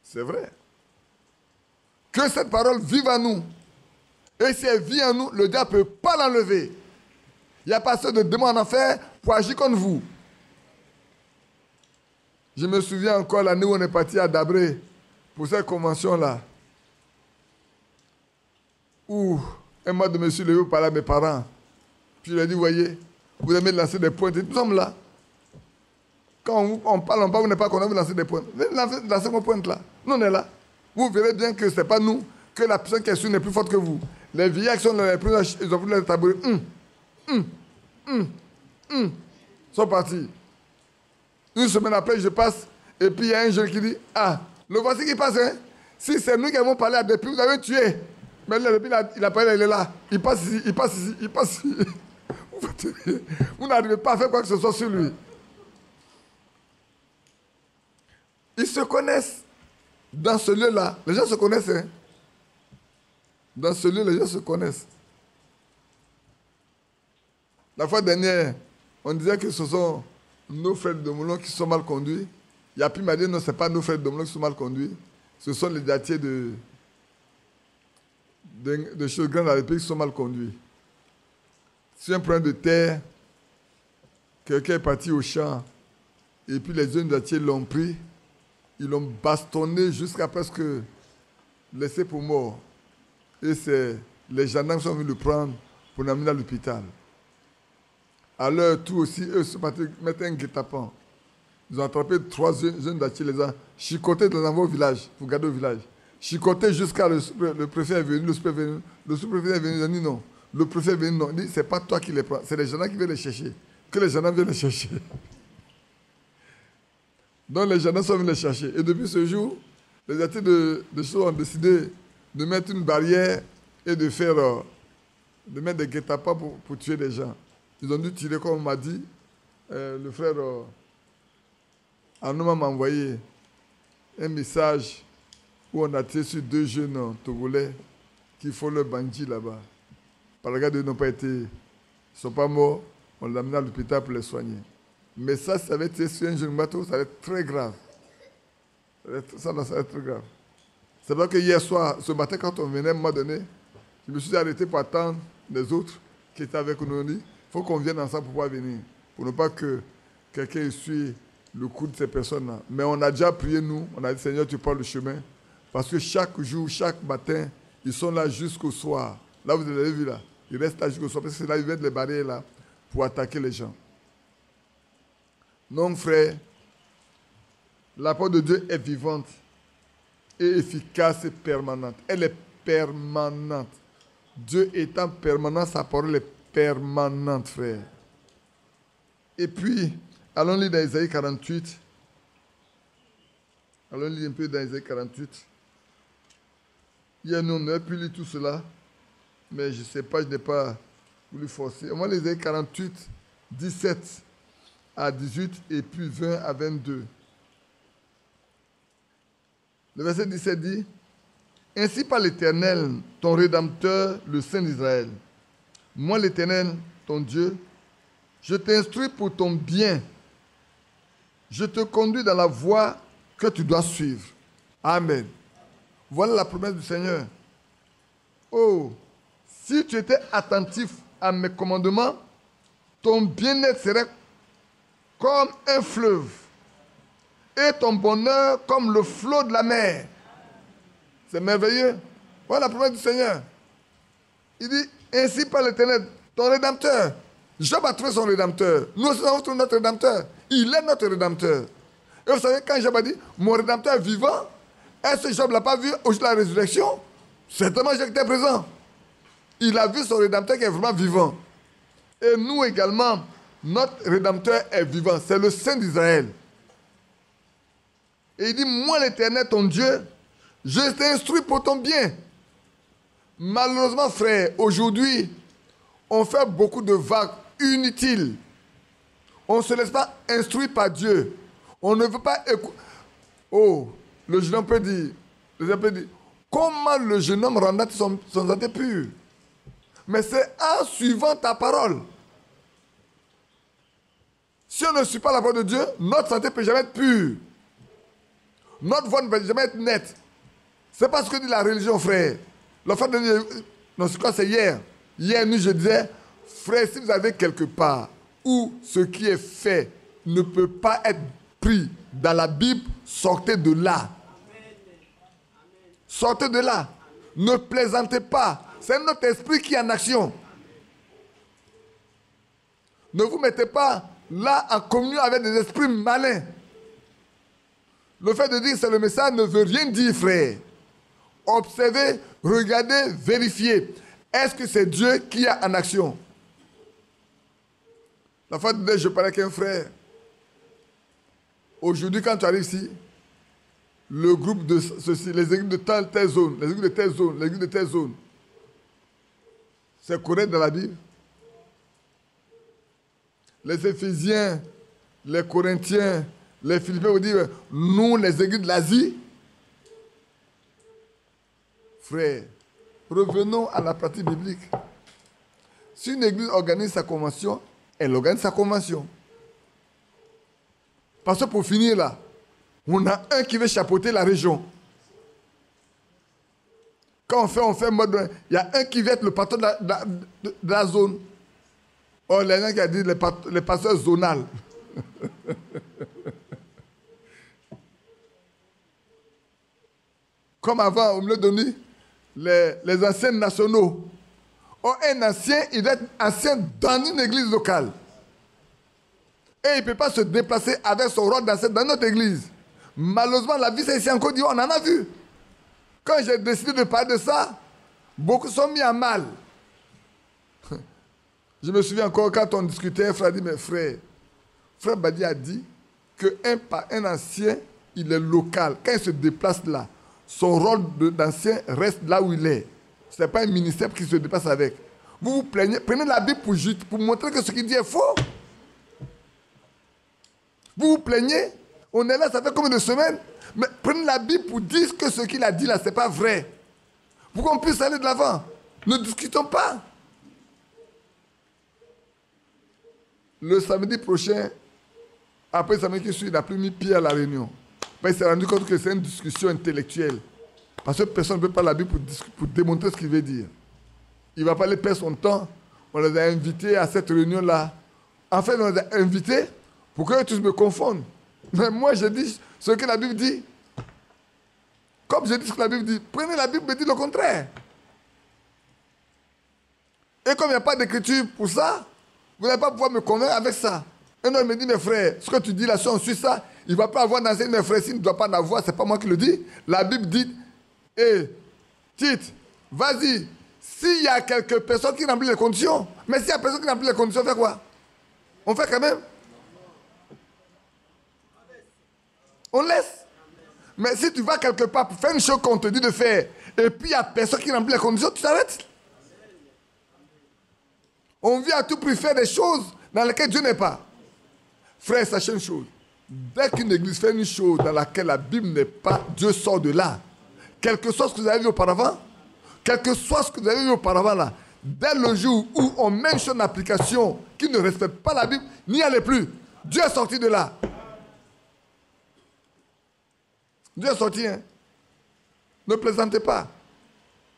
C'est vrai. Que cette parole vive en nous. Et si elle vit en nous, le diable ne peut pas l'enlever. Il n'y a pas assez de démons en enfer pour agir contre vous. Je me souviens encore l'année où on est parti à Dabré pour cette convention-là. Où un mois de monsieur Léo parlait à mes parents. Puis il a dit, voyez, vous aimez lancer des pointes. Nous sommes là. Quand on parle en bas, vous n'êtes pas content, vous lancez des pointes. Venez lancer vos pointes là. Nous, on est là. Vous verrez bien que ce n'est pas nous, que la personne qui est sur n'est plus forte que vous. Les vieillards qui sont dans les plus, ils ont pris les tabourets. Sont partis. Une semaine après, je passe, et puis il y a un jeune qui dit, ah, le voici qui passe, hein. Si c'est nous qui avons parlé à depuis, vous avez tué. Mais là, depuis, il a parlé, il est là. Il passe ici, il passe ici, il passe ici. Vous n'arrivez pas à faire quoi que ce soit sur lui. Ils se connaissent. Dans ce lieu-là, les gens se connaissent. Hein? Dans ce lieu, les gens se connaissent. La fois dernière, on disait que ce sont nos frères de Moulon qui sont mal conduits. Yapi m'a dit non, ce n'est pas nos frères de Moulon qui sont mal conduits. Ce sont les datiers de choses grandes dans le pays qui sont mal conduits. Sur un problème de terre, quelqu'un est parti au champ et puis les jeunes datiers l'ont pris. Ils l'ont bastonné jusqu'à presque laissé pour mort. Et c'est les gendarmes qui sont venus le prendre pour l'amener à l'hôpital. À leur tour aussi, eux se mettaient un guet-apens. Ils ont attrapé 3 jeunes datiers, les ont chicotés dans leur village, pour garder au village. Chicotés jusqu'à le préfet est venu, le sous-préfet est venu, il a dit non. Le préfet est venu, non. Il dit, c'est pas toi qui les prends, c'est les gendarmes qui viennent les chercher. Que les gendarmes viennent les chercher. Donc les gendarmes sont venus les chercher. Et depuis ce jour, les datiers de choses ont décidé de mettre une barrière et de mettre des guet-apens pour tuer des gens. Ils ont dû tirer, comme on m'a dit. Le frère Anouma m'a envoyé un message où on a tiré sur 2 jeunes Togolais qui font le bandit là-bas. Par le gars, ils n'ont pas été, ils ne sont pas morts. On l'a amené à l'hôpital pour les soigner. Mais ça avait été sur un jeune bateau, ça allait être très grave. Ça allait être très grave. C'est vrai que hier soir, ce matin, quand on venait, à un moment donné, je me suis arrêté pour attendre les autres qui étaient avec nous. On dit, il faut qu'on vienne ensemble pour pouvoir venir. Pour ne pas que quelqu'un essuie le coup de ces personnes-là. Mais on a déjà prié, nous. On a dit, Seigneur, tu prends le chemin. Parce que chaque jour, chaque matin, ils sont là jusqu'au soir. Là, vous avez vu là. Ils restent là jusqu'au soir. Parce que c'est là, ils mettent les barrières là pour attaquer les gens. Non, frère, la parole de Dieu est vivante et efficace et permanente. Elle est permanente. Dieu étant permanent, sa parole est permanente, frère. Et puis, allons lire dans Isaïe 48. Allons lire un peu dans Isaïe 48. Hier, nous, on aurait pu lire tout cela, mais je ne sais pas, je n'ai pas voulu forcer. On va lire Isaïe 48, 17 à 18 et puis 20 à 22. Le verset 17 dit, « Ainsi par l'Éternel, ton Rédempteur, le Saint d'Israël. Moi, l'Éternel, ton Dieu, je t'instruis pour ton bien. Je te conduis dans la voie que tu dois suivre. » Amen. Voilà la promesse du Seigneur. Oh, si tu étais attentif à mes commandements, ton bien-être serait comme un fleuve et ton bonheur comme le flot de la mer. C'est merveilleux. Voilà la promesse du Seigneur. Il dit, ainsi par l'Éternel, ton Rédempteur. Job a trouvé son Rédempteur. Nous aussi avons trouvé notre Rédempteur. Il est notre Rédempteur. Et vous savez, quand Job a dit, mon Rédempteur est vivant, est-ce que Job ne l'a pas vu au jour de la résurrection? Certainement, j'étais présent. Il a vu son Rédempteur qui est vraiment vivant. Et nous également, notre Rédempteur est vivant. C'est le Saint d'Israël. Et il dit, moi l'Éternel, ton Dieu, je t'instruis pour ton bien. Malheureusement, frère, aujourd'hui, on fait beaucoup de vagues inutiles. On ne se laisse pas instruire par Dieu. On ne veut pas écouter. Oh, le jeune homme peut dire, comment le jeune homme rendra son santé pure? Mais c'est en suivant ta parole. Si on ne suit pas la parole de Dieu, notre santé ne peut jamais être pure. Notre voix ne peut jamais être nette. Ce n'est pas ce que dit la religion, frère. L'enfant de Dieu, non, c'est quoi, c'est hier. Hier, nous, je disais, frère, si vous avez quelque part où ce qui est fait ne peut pas être esprits dans la Bible, sortez de là. Sortez de là. Ne plaisantez pas. C'est notre esprit qui est en action. Ne vous mettez pas là en communion avec des esprits malins. Le fait de dire que c'est le message ne veut rien dire, frère. Observez, regardez, vérifiez. Est-ce que c'est Dieu qui est en action? La fois dernière, je parlais avec un frère. Aujourd'hui, quand tu arrives ici, le groupe de ceci, les équipes de telle zone, les équipes de telle zone, les équipes de telle zone, c'est correct dans la Bible. Les Éphésiens, les Corinthiens, les Philippiens vous disent, nous, les églises de l'Asie, frère, revenons à la pratique biblique. Si une église organise sa convention, elle organise sa convention. Parce que pour finir là, on a un qui veut chapeauter la région. Quand on fait mode, il y a un qui veut être le patron de la zone. Oh, il y en a qui a dit les pasteurs zonales. Comme avant, au milieu de nous, les anciens nationaux. Oh, un ancien, il doit être ancien dans une église locale. Et il ne peut pas se déplacer avec son rôle d'ancien dans notre église. Malheureusement, la vie, c'est ici en Côte d'Ivoire, on en a vu. Quand j'ai décidé de parler de ça, beaucoup sont mis à mal. Je me souviens encore quand on discutait, frère dit, mais frère Badi a dit qu'un ancien, il est local. Quand il se déplace là, son rôle d'ancien reste là où il est. Ce n'est pas un ministère qui se déplace avec. Vous vous plaignez, prenez la Bible pour montrer que ce qu'il dit est faux. Vous vous plaignez, on est là, ça fait combien de semaines? Mais prenez la Bible pour dire que ce qu'il a dit là, ce n'est pas vrai. Pour qu'on puisse aller de l'avant. Ne discutons pas. Le samedi prochain, après le samedi qui suit, il n'a plus mis pied à la réunion. Il s'est rendu compte que c'est une discussion intellectuelle. Parce que personne ne peut pas la Bible pour démontrer ce qu'il veut dire. Il ne va pas aller perdre son temps. On les a invités à cette réunion-là. En fait, on les a invités pour que tous me confondent. Mais moi, je dis ce que la Bible dit. Comme je dis ce que la Bible dit, prenez la Bible et dites le contraire. Et comme il n'y a pas d'écriture pour ça, vous n'allez pas pouvoir me convaincre avec ça. Un homme me dit, mes frères, ce que tu dis là, si on suit ça, il ne va pas avoir d'enseignement, mes frères, s'il ne doit pas en avoir, ce n'est pas moi qui le dis. La Bible dit, Tite, vas-y, s'il y a quelques personnes qui remplissent les conditions, mais s'il y a personne qui remplit les conditions, on fait quoi? On fait quand même? On laisse. Mais si tu vas quelque part pour faire une chose qu'on te dit de faire, et puis il n'y a personne qui remplit les conditions, tu t'arrêtes. On vient à tout prix faire des choses dans lesquelles Dieu n'est pas. Frère, sachez une chose. Dès qu'une église fait une chose dans laquelle la Bible n'est pas, Dieu sort de là. Quel que soit ce que vous avez vu auparavant, quel que soit ce que vous avez vu auparavant là, dès le jour où on met une chose en application qui ne respecte pas la Bible, n'y allez plus. Dieu est sorti de là. Dieu est sorti, hein. Ne plaisantez pas.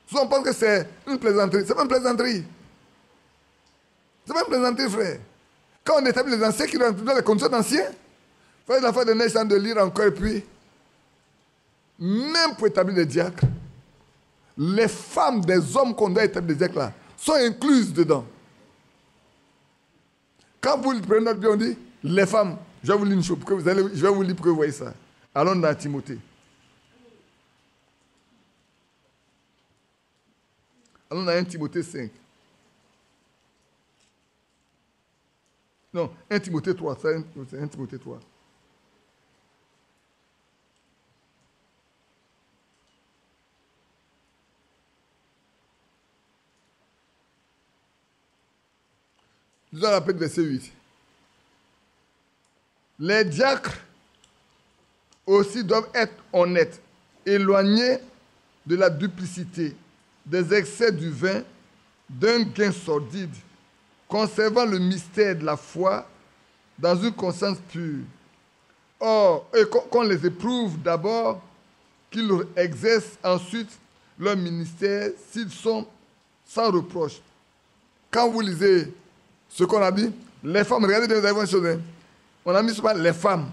Si on pense que c'est une plaisanterie, c'est pas une plaisanterie. C'est pas une plaisanterie, frère. Quand on établit les anciens qui doivent les conditions d'anciens, frère, la fois de neige, de lire encore, et puis, même pour établir les diacres, les femmes des hommes qu'on doit établir les diacres là, sont incluses dedans. Quand vous prenez notre Bible, on dit, les femmes, je vais vous lire une chose, je vais vous lire pour que vous voyez ça. Allons dans Timothée. Allons dans 1 Timothée 5. Non, 1 Timothée 3, c'est 1 Timothée 3. Nous allons rappeler verset 8. Les diacres aussi doivent être honnêtes, éloignés de la duplicité, des excès du vin, d'un gain sordide, conservant le mystère de la foi dans une conscience pure. Or, qu'on les éprouve d'abord, qu'ils exercent ensuite leur ministère s'ils sont sans reproche. Quand vous lisez ce qu'on a dit, les femmes, regardez bien, vous allez voir une chose. On a mis souvent les femmes.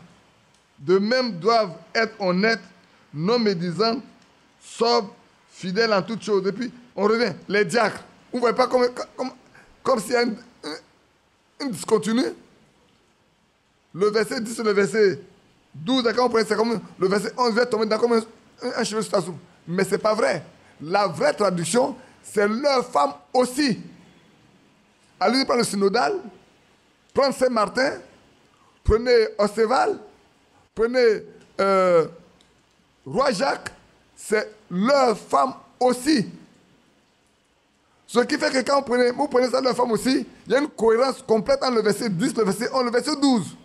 de même doivent être honnêtes, non médisants, sobres, fidèles en toutes choses. Et puis, on revient, les diacres. Vous ne voyez pas comme s'il y a une discontinue. Le verset 10 et le verset 12, quand on prend, c'est comme le verset 11 vient tomber dans comme un cheveu sur ta soupe. Mais ce n'est pas vrai. La vraie traduction, c'est leurs femmes aussi. Allez prendre le synodal, prenez Saint-Martin, prenez Océval, prenez Roi Jacques, c'est leurs femmes aussi. Ce qui fait que quand vous prenez ça, leurs femmes aussi, il y a une cohérence complète entre le verset 10, le verset 11, le verset 12.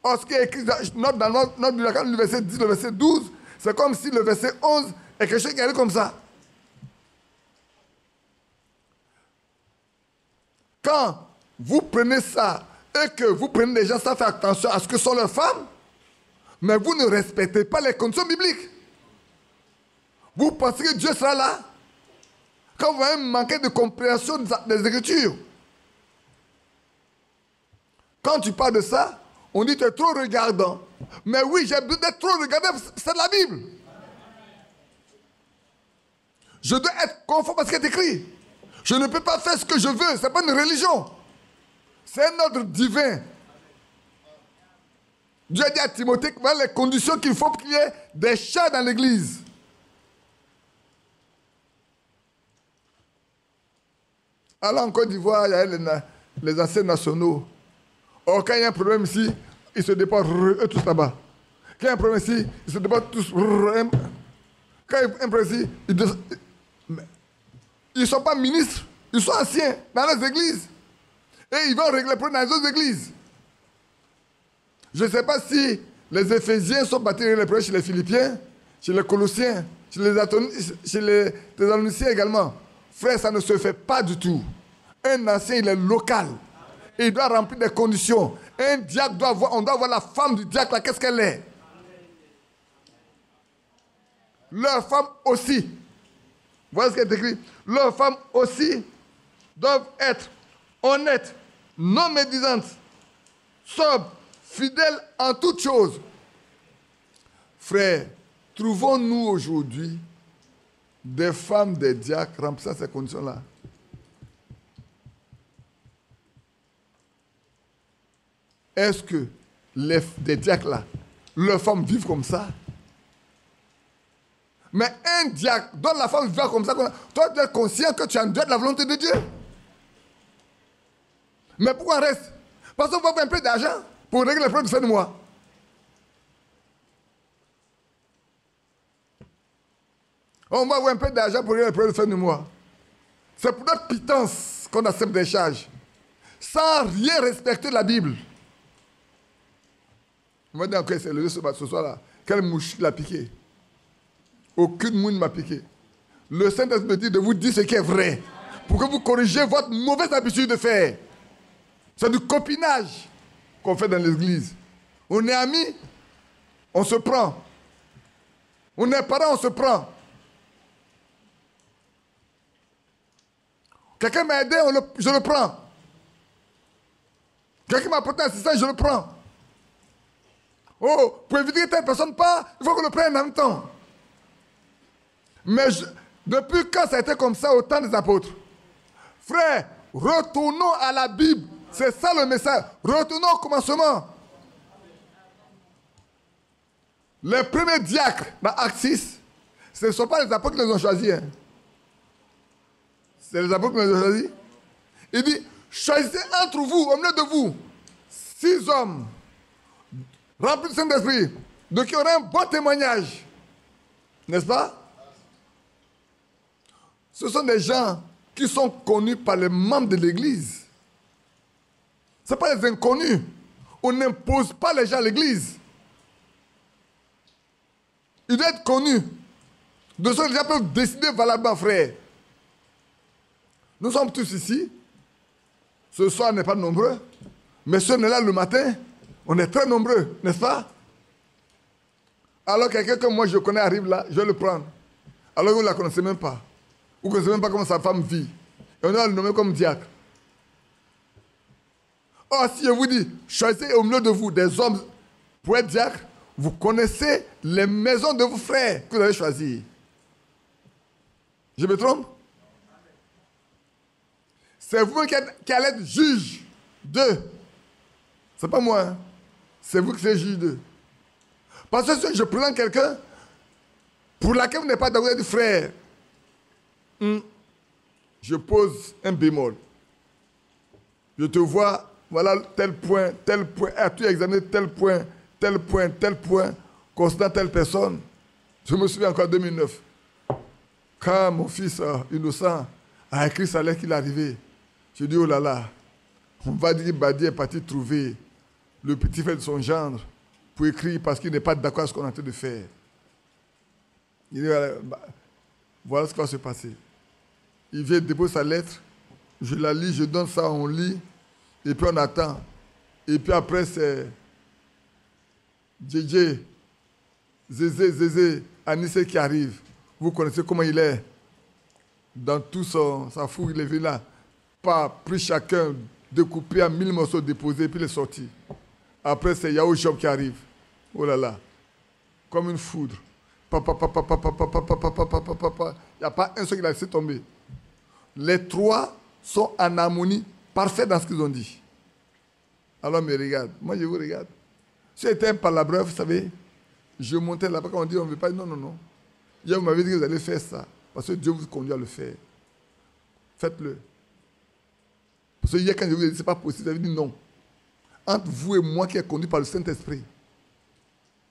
Or, ce qui est écrit dans le verset 10, le verset 12, c'est comme si le verset 11 est quelque chose qui arrive comme ça. Quand vous prenez ça et que vous prenez des gens sans faire attention à ce que sont leurs femmes, mais vous ne respectez pas les conditions bibliques. Vous pensez que Dieu sera là quand vous avez manqué de compréhension des Écritures. Quand tu parles de ça, on dit que tu es trop regardant. Mais oui, j'ai besoin d'être trop regardant, c'est de la Bible. Je dois être conforme à ce qui est écrit. Je ne peux pas faire ce que je veux, ce n'est pas une religion. C'est un ordre divin. Dieu a dit à Timothée voilà les conditions qu'il faut pour qu'il y ait des chats dans l'église. Alors en Côte d'Ivoire, il y a les anciens nationaux. Or, quand il y a un problème ici, ils se déportent eux tous là-bas. Quand il y a un problème ici, ils se déportent tous. Quand il y a un problème ici, ils ne sont pas ministres, ils sont anciens dans les églises. Et ils vont régler le problème dans les autres églises. Je ne sais pas si les Éphésiens sont battus les problèmes chez les Philippiens, chez les Colossiens, chez les Thessaloniciens également. Frère, ça ne se fait pas du tout. Un ancien, il est local. Et il doit remplir des conditions. Un diacre doit voir, on doit voir la femme du diacre là, qu'est-ce qu'elle est. Leurs femmes aussi. Voilà ce qui est écrit. Leurs femmes aussi doivent être honnêtes, non médisantes, sobres, fidèles en toutes choses. Frères, trouvons-nous aujourd'hui des femmes, des diacres remplissant ces conditions-là? Est-ce que des diacres-là, leurs femmes vivent comme ça? Mais un diacre dont la femme vit comme ça, toi tu es conscient que tu es en dehors de la volonté de Dieu. Mais pourquoi on reste? Parce qu'on va avoir un peu d'argent pour régler les problèmes de fin de mois. On va avoir un peu d'argent pour régler les problèmes de fin de mois. C'est pour notre pitance qu'on accepte des charges. Sans rien respecter la Bible. On va dire encore, c'est levé ce soir-là. Quelle mouche l'a piqué? Aucune mouche ne m'a piqué. Le Saint-Esprit me dit de vous dire ce qui est vrai. Pour que vous corrigiez votre mauvaise habitude de faire. C'est du copinage qu'on fait dans l'église. On est amis, on se prend. On est parents, on se prend. Quelqu'un m'a aidé, je le prends. Quelqu'un m'a apporté assistance, je le prends. Oh, pour éviter que telle personne part, il faut qu'on le prenne en même temps. Mais depuis quand ça a été comme ça au temps des apôtres? Frère, retournons à la Bible. C'est ça le message. Retournons au commencement. Les premiers diacres dans Actes 6, ce ne sont pas les apôtres qui les ont choisis. Hein. C'est les apôtres qui les ont choisis. Il dit, choisissez entre vous, au milieu de vous, 6 hommes remplis du Saint-Esprit, de qui auraient un bon témoignage. N'est-ce pas? Ce sont des gens qui sont connus par les membres de l'Église. Ce ne sont pas les inconnus. On n'impose pas les gens à l'Église. Ils doivent être connus. De ce que les gens peuvent décider valablement, frère. Nous sommes tous ici. Ce soir, on n'est pas nombreux. Mais si on est là le matin, on est très nombreux, n'est-ce pas? Alors quelqu'un que moi je connais arrive là, je vais le prendre. Alors que vous ne la connaissez même pas. Vous ne connaissez même pas comment sa femme vit. Et on va le nommer comme diacre. Or, si je vous dis, choisissez au milieu de vous des hommes pour être diacre, Vous connaissez les maisons de vos frères que vous avez choisies. Je me trompe? C'est vous qui allez être juge d'eux. Ce n'est pas moi. Hein. C'est vous qui êtes juge d'eux. Parce que si je présente quelqu'un pour laquelle vous n'êtes pas d'accord avec frère, je pose un bémol. Je te vois, voilà tel point, as-tu examiné tel point, concernant telle personne. Je me souviens encore en 2009, quand mon fils innocent a écrit sa lettre qu'il est arrivé. Je dis, oh là là, on va dire Badi est parti trouver le petit frère de son gendre pour écrire parce qu'il n'est pas d'accord avec ce qu'on est en train de faire. Il dit, voilà ce qui va se passer. Il vient déposer sa lettre, je la lis, je donne ça, on lit, et puis on attend. Et puis après, c'est JJ, Zézé, Anissé qui arrive. Vous connaissez comment il est. Dans tout sa fouille, il est venu là. Pas pris chacun, découpé en 1000 morceaux, déposé, puis il est sorti. Après, c'est Yahoo Job qui arrive. Oh là là. Comme une foudre. Il n'y a pas un seul qui l'a laissé tomber. Les trois sont en harmonie parfaite dans ce qu'ils ont dit. Alors, me regarde. Moi, je vous regarde. Si j'étais un palabreur, vous savez, je montais là-bas quand on dit on ne veut pas. Non, non, non. Hier, vous m'avez dit que vous allez faire ça. Parce que Dieu vous conduit à le faire. Faites-le. Parce que hier, quand je vous ai dit que ce n'est pas possible, vous avez dit non. Entre vous et moi qui est conduit par le Saint-Esprit.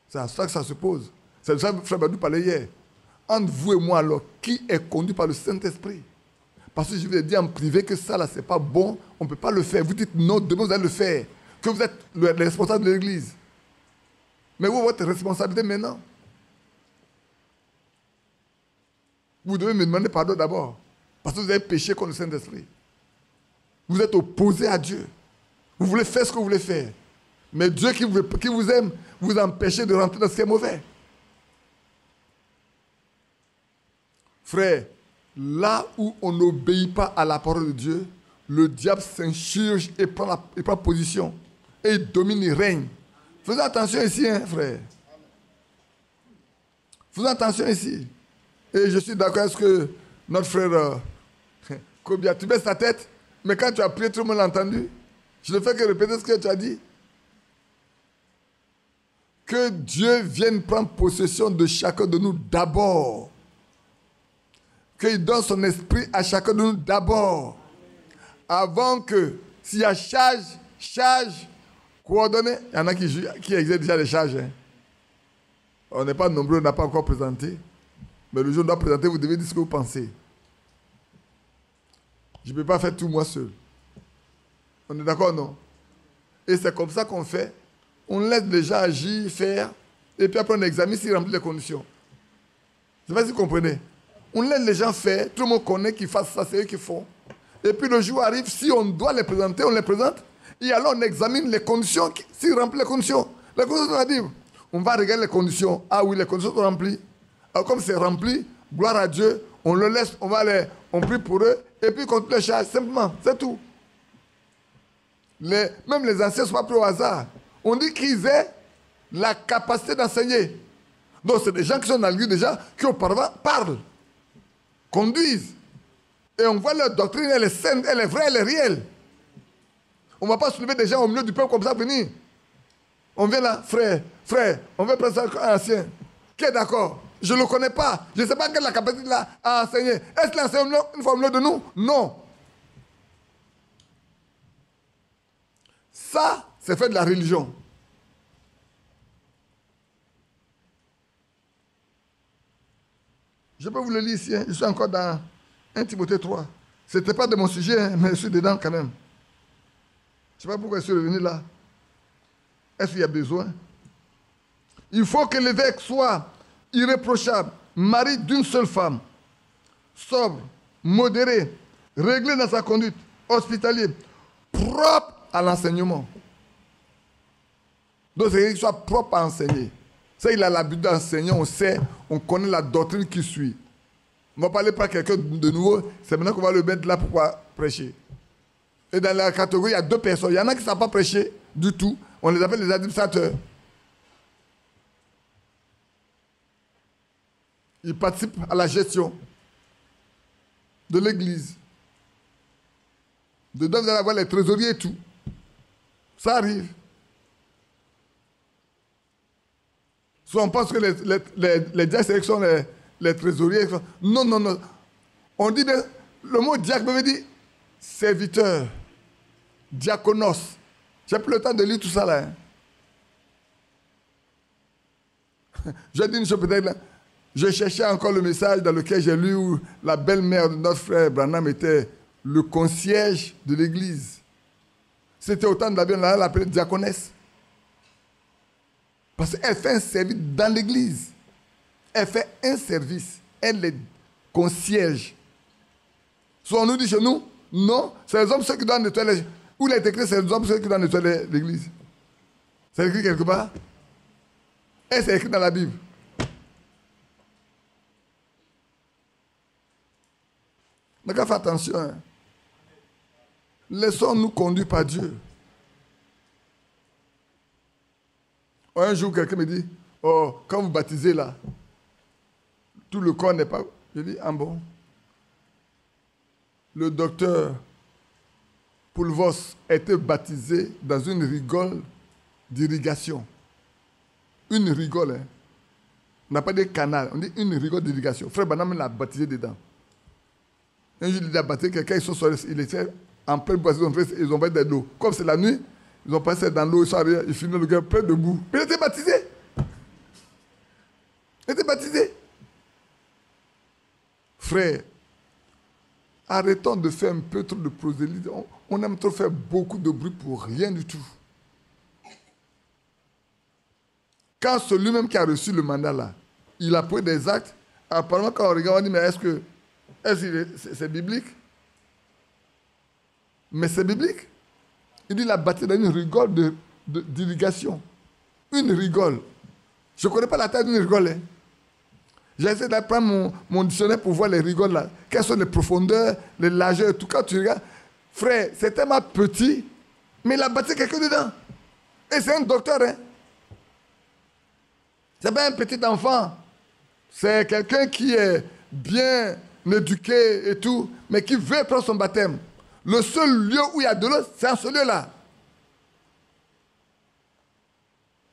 C'est à ça que ça se pose. C'est ça que Frère Badou parlait hier. Entre vous et moi, alors, qui est conduit par le Saint-Esprit? Parce que je vous ai dit en privé que ça, là, ce n'est pas bon, on ne peut pas le faire. Vous dites non, demain vous allez le faire. Que vous êtes le responsable de l'Église. Mais vous, votre responsabilité maintenant. Vous devez me demander pardon d'abord. Parce que vous avez péché contre le Saint-Esprit. Vous êtes opposé à Dieu. Vous voulez faire ce que vous voulez faire. Mais Dieu qui vous aime, vous empêchez de rentrer dans ce qui est mauvais. Frère, là où on n'obéit pas à la parole de Dieu, le diable s'insurge et prend position. Et il domine, il règne. Faisons attention ici, hein, frère. Faisons attention ici. Et je suis d'accord avec ce que notre frère Kobia, tu baisses ta tête, mais quand tu as prié, tout le monde l'a entendu. Je ne fais que répéter ce que tu as dit. Que Dieu vienne prendre possession de chacun de nous d'abord. Qu'il donne son esprit à chacun de nous d'abord. Avant que, s'il y a charge, coordonnée, il y en a qui exercent déjà les charges. Hein. On n'est pas nombreux, on n'a pas encore présenté. Mais le jour où on doit présenter, vous devez dire ce que vous pensez. Je ne peux pas faire tout moi seul. On est d'accord, non? Et c'est comme ça qu'on fait. On laisse les gens agir, faire, et puis après on examine s'ils remplissent les conditions. Je ne sais pas si vous comprenez. On laisse les gens faire, tout le monde connaît qu'ils fassent ça, c'est eux qui font. Et puis le jour arrive, si on doit les présenter, on les présente. Et alors on examine les conditions, s'ils remplissent les conditions. Les conditions, on va dire, on va regarder les conditions. Ah oui, les conditions sont remplies. Alors comme c'est rempli, gloire à Dieu, on le laisse, on prie pour eux, et puis on continue les charges, simplement, c'est tout. Même les anciens ne sont pas pris au hasard. On dit qu'ils aient la capacité d'enseigner. Donc c'est des gens qui sont dans l'église déjà, qui auparavant parlent, conduisent. Et on voit leur doctrine, elle est saine, elle est vraie, elle est réelle. On ne va pas soulever des gens au milieu du peuple comme ça venir. On vient là, frère, on veut prendre ça un ancien. Qui est d'accord? Je ne le connais pas. Je ne sais pas quelle est la capacité là à enseigner. Est-ce qu'il enseigne une fois au milieu de nous? Non. Ça, c'est fait de la religion. Je peux vous le lire ici. Hein. Je suis encore dans 1 Timothée 3. Ce n'était pas de mon sujet, hein, mais je suis dedans quand même. Je ne sais pas pourquoi je suis revenu là. Est-ce qu'il y a besoin? Il faut que l'évêque soit irréprochable, mari d'une seule femme, sobre, modéré, réglé dans sa conduite, hospitalier, propre à l'enseignement. Donc, c'est qu'il soit propre à enseigner. Ça, il a l'habitude d'enseigner, on sait, on connaît la doctrine qui suit. On va parler par quelqu'un de nouveau, c'est maintenant qu'on va le mettre là pour pouvoir prêcher. Et dans la catégorie, il y a 2 personnes. Il y en a qui ne savent pas prêcher du tout. On les appelle les administrateurs. il participe à la gestion de l'église. Dedans, vous allez avoir les trésoriers et tout. Ça arrive. Soit on pense que les diacres sont les trésoriers. Non, non, non. On dit bien, le mot diacre veut dire serviteur, diaconos. J'ai plus le temps de lire tout ça là. Je dis une chose peut-être là. Je cherchais encore le message dans lequel j'ai lu où la belle-mère de notre frère Branham était le concierge de l'église. C'était au temps de la Bible, on l'appelait diaconesse. Parce qu'elle fait un service dans l'église. Elle fait un service. Elle est concierge. Soit on nous dit chez nous, non, c'est les hommes ceux qui doivent nettoyer les... Où il est écrit, c'est les hommes ceux qui doivent nettoyer l'église. C'est écrit quelque part. Et c'est écrit dans la Bible. Mais faites attention. Hein. Laissons-nous conduire par Dieu. Un jour, quelqu'un me dit, oh, quand vous baptisez là, tout le corps n'est pas... Je dis, ah bon. Le docteur Poulvos a été baptisé dans une rigole d'irrigation. Une rigole, hein. On n'a pas de canal, on dit une rigole d'irrigation. Frère Branham l'a baptisé dedans. Un jour, il a baptisé quelqu'un, il était en pleine boisson, ils ont fait de l'eau. Comme c'est la nuit, ils ont passé dans l'eau, ils sont arrivés, ils finissent le gars plein de boue. Mais il était baptisé. Il était baptisé. Frère, arrêtons de faire un peu trop de prosélyte. On aime trop faire beaucoup de bruit pour rien du tout. Quand celui-même qui a reçu le mandat là, il a pris des actes, apparemment quand on regarde, on dit, mais est-ce que c'est biblique? Mais c'est biblique. Il dit, il a bâti dans une rigole d'irrigation. Une rigole. Je ne connais pas la taille d'une rigole. Hein. J'ai essayé d'apprendre mon dictionnaire pour voir les rigoles là. Quelles sont les profondeurs, les largeurs et tout. Quand tu regardes, frère, c'est tellement petit, mais il a bâti quelqu'un dedans. Et c'est un docteur. Hein. Ce n'est pas un petit enfant. C'est quelqu'un qui est bien éduqué et tout, mais qui veut prendre son baptême. Le seul lieu où il y a de l'eau, c'est en ce lieu-là.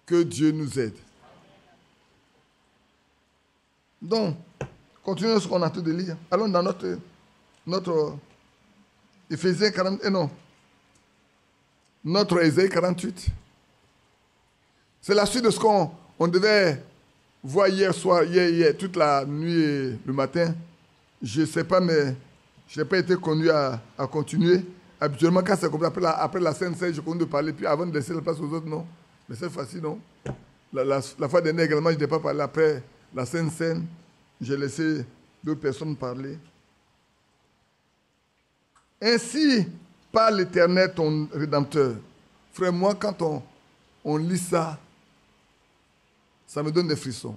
Que Dieu nous aide. Donc, continuons ce qu'on a en train de lire. Allons dans notre Éphésiens 40, non. Notre Ésaïe 48. C'est la suite de ce qu'on devait voir hier soir, hier, toute la nuit et le matin. Je ne sais pas, mais je n'ai pas été conduit à continuer. Habituellement, quand c'est comme ça, après la scène, je continue de parler, puis avant de laisser la place aux autres, non. Mais cette fois-ci, non. La fois dernière également, je n'ai pas parlé après la scène, j'ai laissé d'autres personnes parler. Ainsi parle l'Éternel, ton Rédempteur. Frère, moi, quand on lit ça, ça me donne des frissons.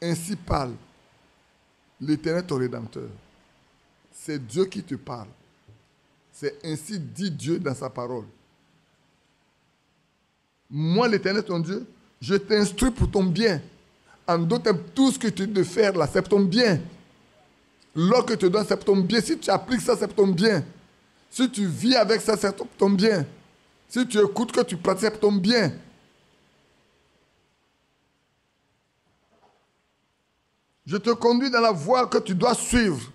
Ainsi parle l'Éternel, ton Rédempteur. C'est Dieu qui te parle. C'est ainsi dit Dieu dans sa parole. Moi, l'Éternel, ton Dieu, je t'instruis pour ton bien. En d'autres termes, tout ce que tu dois faire là, c'est pour ton bien. L'ordre que tu te donnes, c'est pour ton bien. Si tu appliques ça, c'est pour ton bien. Si tu vis avec ça, c'est pour ton bien. Si tu écoutes, que tu pratiques, c'est pour ton bien. Je te conduis dans la voie que tu dois suivre.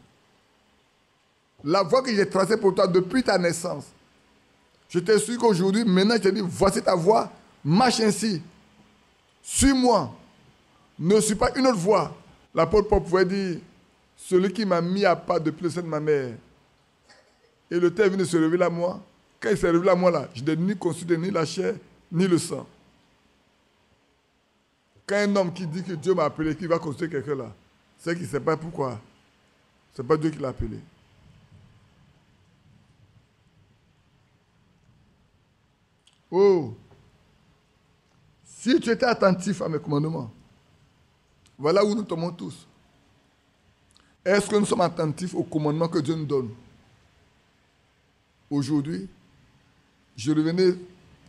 La voie que j'ai tracée pour toi depuis ta naissance. Je t'instruis qu'aujourd'hui, maintenant, je te dis, voici ta voie, marche ainsi. Suis-moi. Ne suis pas une autre voie. L'apôtre Paul pouvait dire, celui qui m'a mis à part depuis le sein de ma mère. Et le terre vient de se révéler à moi. Quand il s'est révélé à moi là, je n'ai ni consulté ni la chair, ni le sang. Quand un homme qui dit que Dieu m'a appelé, qu'il va consulter quelqu'un là, c'est qu'il ne sait pas pourquoi. Ce n'est pas Dieu qui l'a appelé. Oh! Si tu étais attentif à mes commandements, voilà où nous tombons tous. Est-ce que nous sommes attentifs aux commandements que Dieu nous donne? Aujourd'hui, je revenais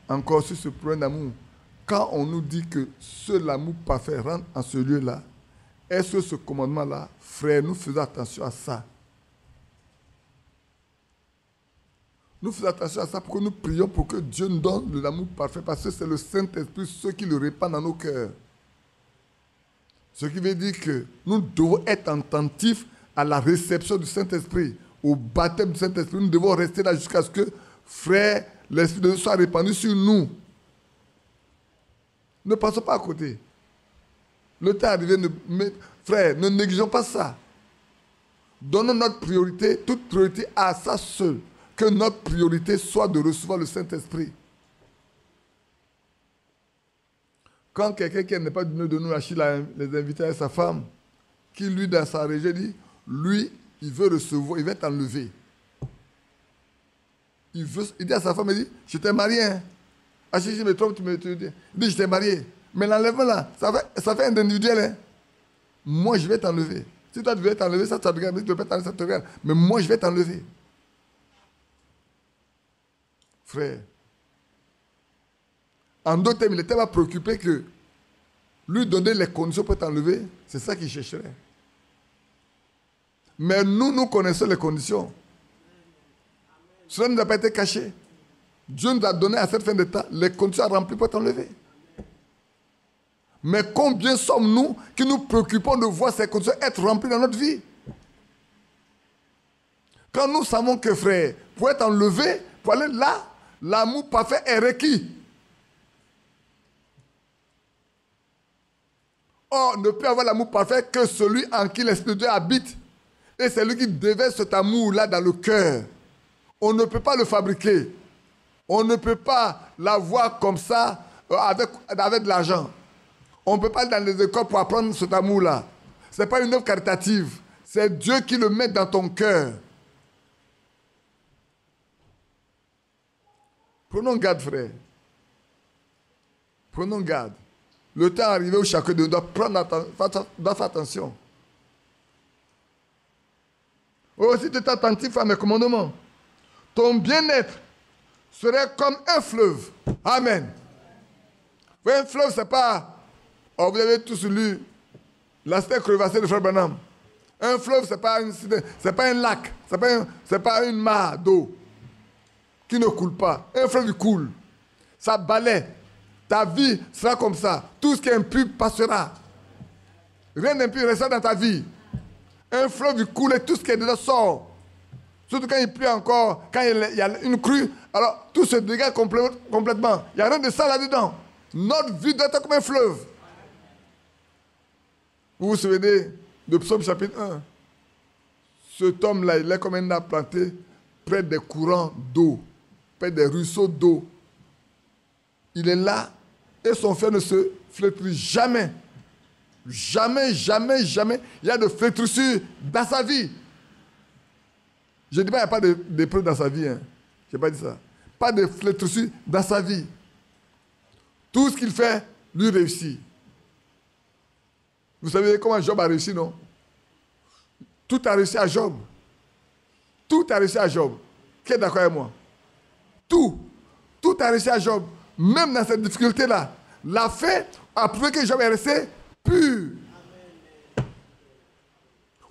encore sur ce point d'amour. Quand on nous dit que seul l'amour parfait rentre en ce lieu-là, Est-ce que ce commandement-là, frère, nous faisons attention à ça? Nous faisons attention à ça pour que nous prions pour que Dieu nous donne de l'amour parfait, parce que c'est le Saint-Esprit, ceux qui le répandent dans nos cœurs. Ce qui veut dire que nous devons être attentifs à la réception du Saint-Esprit, au baptême du Saint-Esprit. Nous devons rester là jusqu'à ce que, frère, l'Esprit de Dieu soit répandu sur nous. Ne passons pas à côté. Le temps est arrivé, frère, ne négligeons pas ça. Donnons notre priorité, toute priorité à ça seul. Que notre priorité soit de recevoir le Saint-Esprit. Quand quelqu'un qui n'est pas venu de nous, Achille a les invités à sa femme, qui lui, dans sa région, dit, lui, il veut recevoir, il veut t'enlever. Il dit à sa femme, il dit, je t'ai marié. Hein. Achille, je me trompe, tu me dis. Il dit, je t'ai marié. Mais l'enlèvement là, ça fait un individuel. Hein. Moi, je vais t'enlever. Si toi, tu veux t'enlever, ça te regarde. Si tu veux pas t'enlever, ça te regarde. Mais moi, je vais t'enlever. Frère. En d'autres termes, il était tellement préoccupé que lui donner les conditions pour t'enlever, c'est ça qu'il chercherait. Mais nous connaissons les conditions. Cela ne nous a pas été caché. Dieu nous a donné à cette fin de temps les conditions à remplir pour t'enlever. Mais combien sommes-nous qui nous préoccupons de voir ces conditions être remplies dans notre vie? Quand nous savons que, frère, pour être enlevé, pour aller là, l'amour parfait est requis. Or, ne peut avoir l'amour parfait que celui en qui l'Esprit de Dieu habite. Et c'est lui qui déverse cet amour-là dans le cœur. On ne peut pas le fabriquer. On ne peut pas l'avoir comme ça avec de l'argent. On ne peut pas aller dans les écoles pour apprendre cet amour-là. Ce n'est pas une œuvre caritative. C'est Dieu qui le met dans ton cœur. Prenons garde, frère. Prenons garde. Le temps est arrivé où chacun de nous doit faire attention. Oh, si tu es attentif à mes commandements, ton bien-être serait comme un fleuve. Amen. Un fleuve, c'est pas... Oh, vous avez tous lu la cité crevassée de Frère Branham. Un fleuve, c'est pas un lac. C'est pas une mare d'eau qui ne coule pas. Un fleuve, il coule. Ça balaie. Ta vie sera comme ça. Tout ce qui est impur passera. Rien d'impur restera dans ta vie. Un fleuve, il coule et tout ce qui est dedans sort. Surtout quand il pleut encore, quand il y a une crue, alors tout se dégage complètement. Il n'y a rien de ça là-dedans. Notre vie doit être comme un fleuve. Vous vous souvenez de Psaume chapitre 1? Cet homme-là, il est comme un arbre planté près des courants d'eau, près des ruisseaux d'eau. Il est là et son fer ne se flétrit jamais. Jamais, jamais, jamais. Il y a de flétrissures dans sa vie. Je ne dis pas qu'il n'y a pas d'épreuve dans sa vie. Hein. Je n'ai pas dit ça. Pas de flétrissures dans sa vie. Tout ce qu'il fait, lui réussit. Vous savez comment Job a réussi, non? Tout a réussi à Job. Tout a réussi à Job. Qui est d'accord avec moi? Tout a réussi à Job. Même dans cette difficulté-là, la fait a prouvé que Job est resté pur.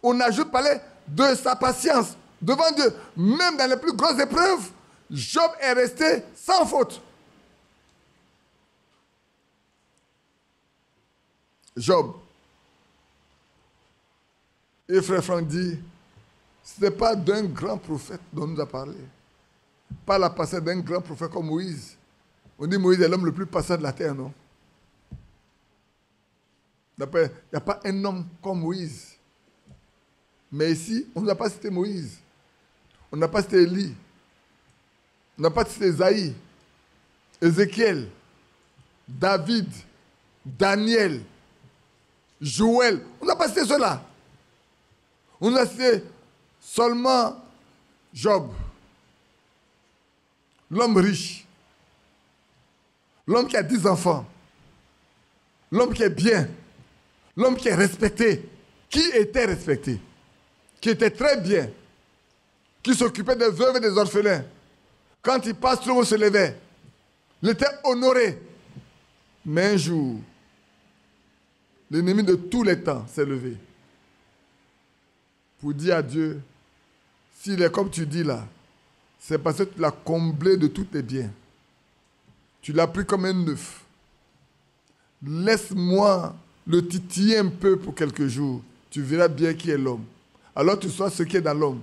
On ajoute parler de sa patience devant Dieu. Même dans les plus grosses épreuves, Job est resté sans faute. Job. Et frère Franck dit, ce n'est pas d'un grand prophète dont nous a parlé. Pas la passée d'un grand prophète comme Moïse. On dit Moïse est l'homme le plus patient de la terre, non? Il n'y a pas un homme comme Moïse. Mais ici, on n'a pas cité Moïse. On n'a pas cité Élie. On n'a pas cité Esaïe, Ézéchiel, David, Daniel, Joël. On n'a pas cité cela. On a cité seulement Job. L'homme riche. L'homme qui a 10 enfants. L'homme qui est bien. L'homme qui est respecté. Qui était respecté. Qui était très bien. Qui s'occupait des veuves et des orphelins. Quand il passe, tout le monde se levait. Il était honoré. Mais un jour, l'ennemi de tous les temps s'est levé pour dire à Dieu, s'il est comme tu dis là, c'est parce que tu l'as comblé de tous tes biens. Tu l'as pris comme un neuf. Laisse-moi le titiller un peu pour quelques jours. Tu verras bien qui est l'homme. Alors tu sauras ce qui est dans l'homme.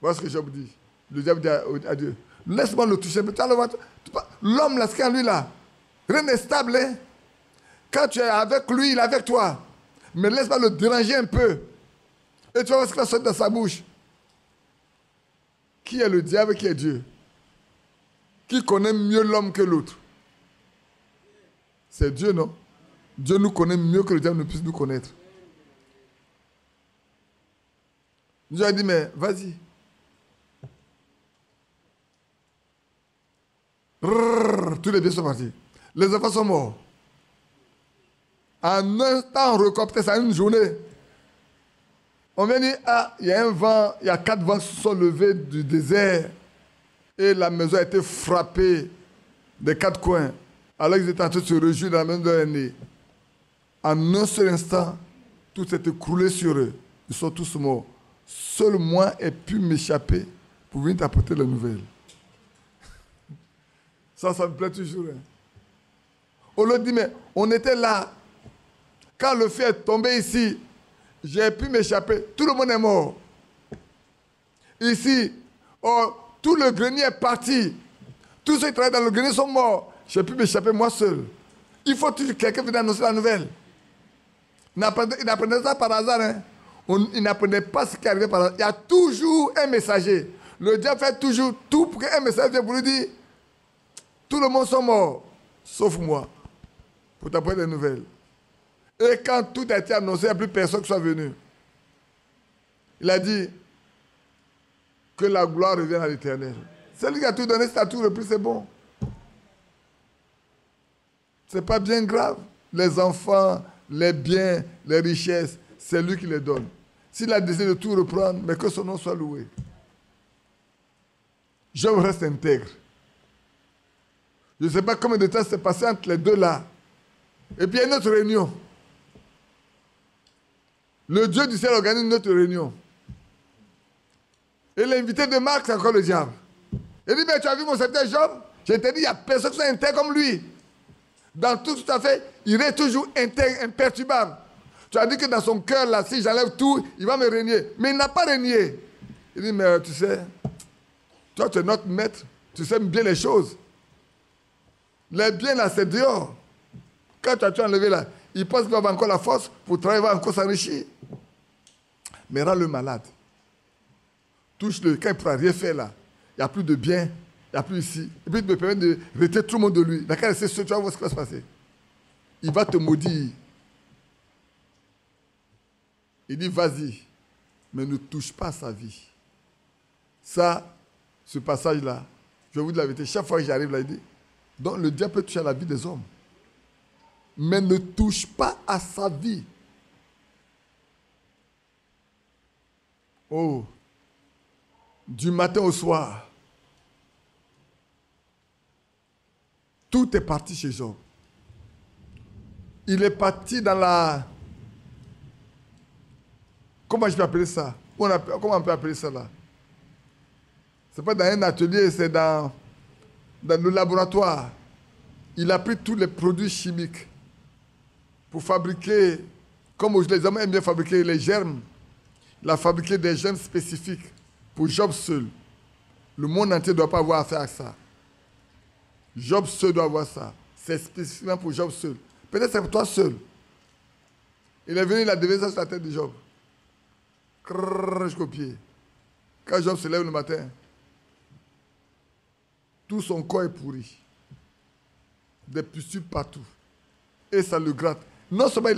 Voilà ce que Job dit. Le diable dit à Dieu, laisse-moi le toucher un peu. L'homme là, ce qu'il y a en lui là, rien n'est stable. Hein? Quand tu es avec lui, il est avec toi. Mais laisse-moi le déranger un peu. Et tu vas voir ce qu'il va sortir dans sa bouche. Qui est le diable, qui est Dieu? Qui connaît mieux l'homme que l'autre? C'est Dieu, non? Dieu nous connaît mieux que le diable ne puisse nous connaître. Dieu a dit, mais vas-y. Tous les biens sont partis. Les enfants sont morts. En un temps, on recopte ça une journée. On vient dire, ah, il y a un vent, il y a 4 vents qui se sont levés du désert. Et la maison a été frappée des 4 coins. Alors ils étaient en train de se réjouir dans la maison de l'aîné. En un seul instant, tout s'est écroulé sur eux. Ils sont tous morts. Seul moi ai pu m'échapper pour venir t'apporter la nouvelle. Ça me plaît toujours. Hein. On leur dit, mais on était là. Quand le feu est tombé ici, j'ai pu m'échapper. Tout le monde est mort. Ici, tout le grenier est parti. Tous ceux qui travaillent dans le grenier sont morts. J'ai pu m'échapper moi seul. Il faut toujours que quelqu'un vienne annoncer la nouvelle. Il n'apprenait ça par hasard. Hein. Il n'apprenait pas ce qui arrivait par hasard. Il y a toujours un messager. Le diable fait toujours tout pour qu'un messager vienne pour lui dire, tout le monde sont morts, sauf moi, pour t'apporter des nouvelles. Et quand tout a été annoncé, il n'y a plus personne qui soit venu. Il a dit que la gloire revienne à l'Éternel. C'est lui qui a tout donné, c'est à tout repris, c'est bon. C'est pas bien grave. Les enfants, les biens, les richesses, c'est lui qui les donne. S'il a décidé de tout reprendre, mais que son nom soit loué. Job reste intègre. Je ne sais pas combien de temps s'est passé entre les deux là. Et puis il y a une autre réunion. Le Dieu du ciel organise une autre réunion. Et l'invité de Marc, c'est encore le diable. Il dit, mais tu as vu mon serviteur Job? Je t'ai dit, il n'y a personne qui soit intègre comme lui. Dans tout à fait, il est toujours intègre, imperturbable. Tu as dit que dans son cœur, là, si j'enlève tout, il va me régner. Mais il n'a pas régné. Il dit, mais tu sais, toi, tu es notre maître. Tu sais bien les choses. Les biens, là, c'est dehors. Quand tu as tout enlevé, là, il pense qu'il va avoir encore la force pour travailler, il va encore s'enrichir. Mais rends-le malade. Touche-le. Quand il ne pourra rien faire, là, il n'y a plus de biens, il n'y a plus ici. Et puis, il me permet de retirer tout le monde de lui. D'accord, c'est ce, tu vas voir ce qui va se passer. Il va te maudire. Il dit, vas-y, mais ne touche pas à sa vie. Ça, ce passage-là, je vais vous dire la vérité, chaque fois que j'arrive là, il dit, donc le diable peut toucher à la vie des hommes, mais ne touche pas à sa vie. Oh, du matin au soir, tout est parti chez Job. Il est parti dans la... Comment je peux appeler ça? Comment on peut appeler ça là? Ce n'est pas dans un atelier, c'est dans le laboratoire. Il a pris tous les produits chimiques pour fabriquer, comme les hommes aiment bien fabriquer les germes, il a fabriqué des germes spécifiques pour Job seul. Le monde entier ne doit pas avoir affaire à ça. Job seul doit avoir ça. C'est spécifiquement pour Job seul. Peut-être c'est pour toi seul. Il est venu, il a déversé ça sur la tête de Job. Jusqu'au pied. Quand Job se lève le matin, tout son corps est pourri. Des pustules partout. Et ça le gratte. Non seulement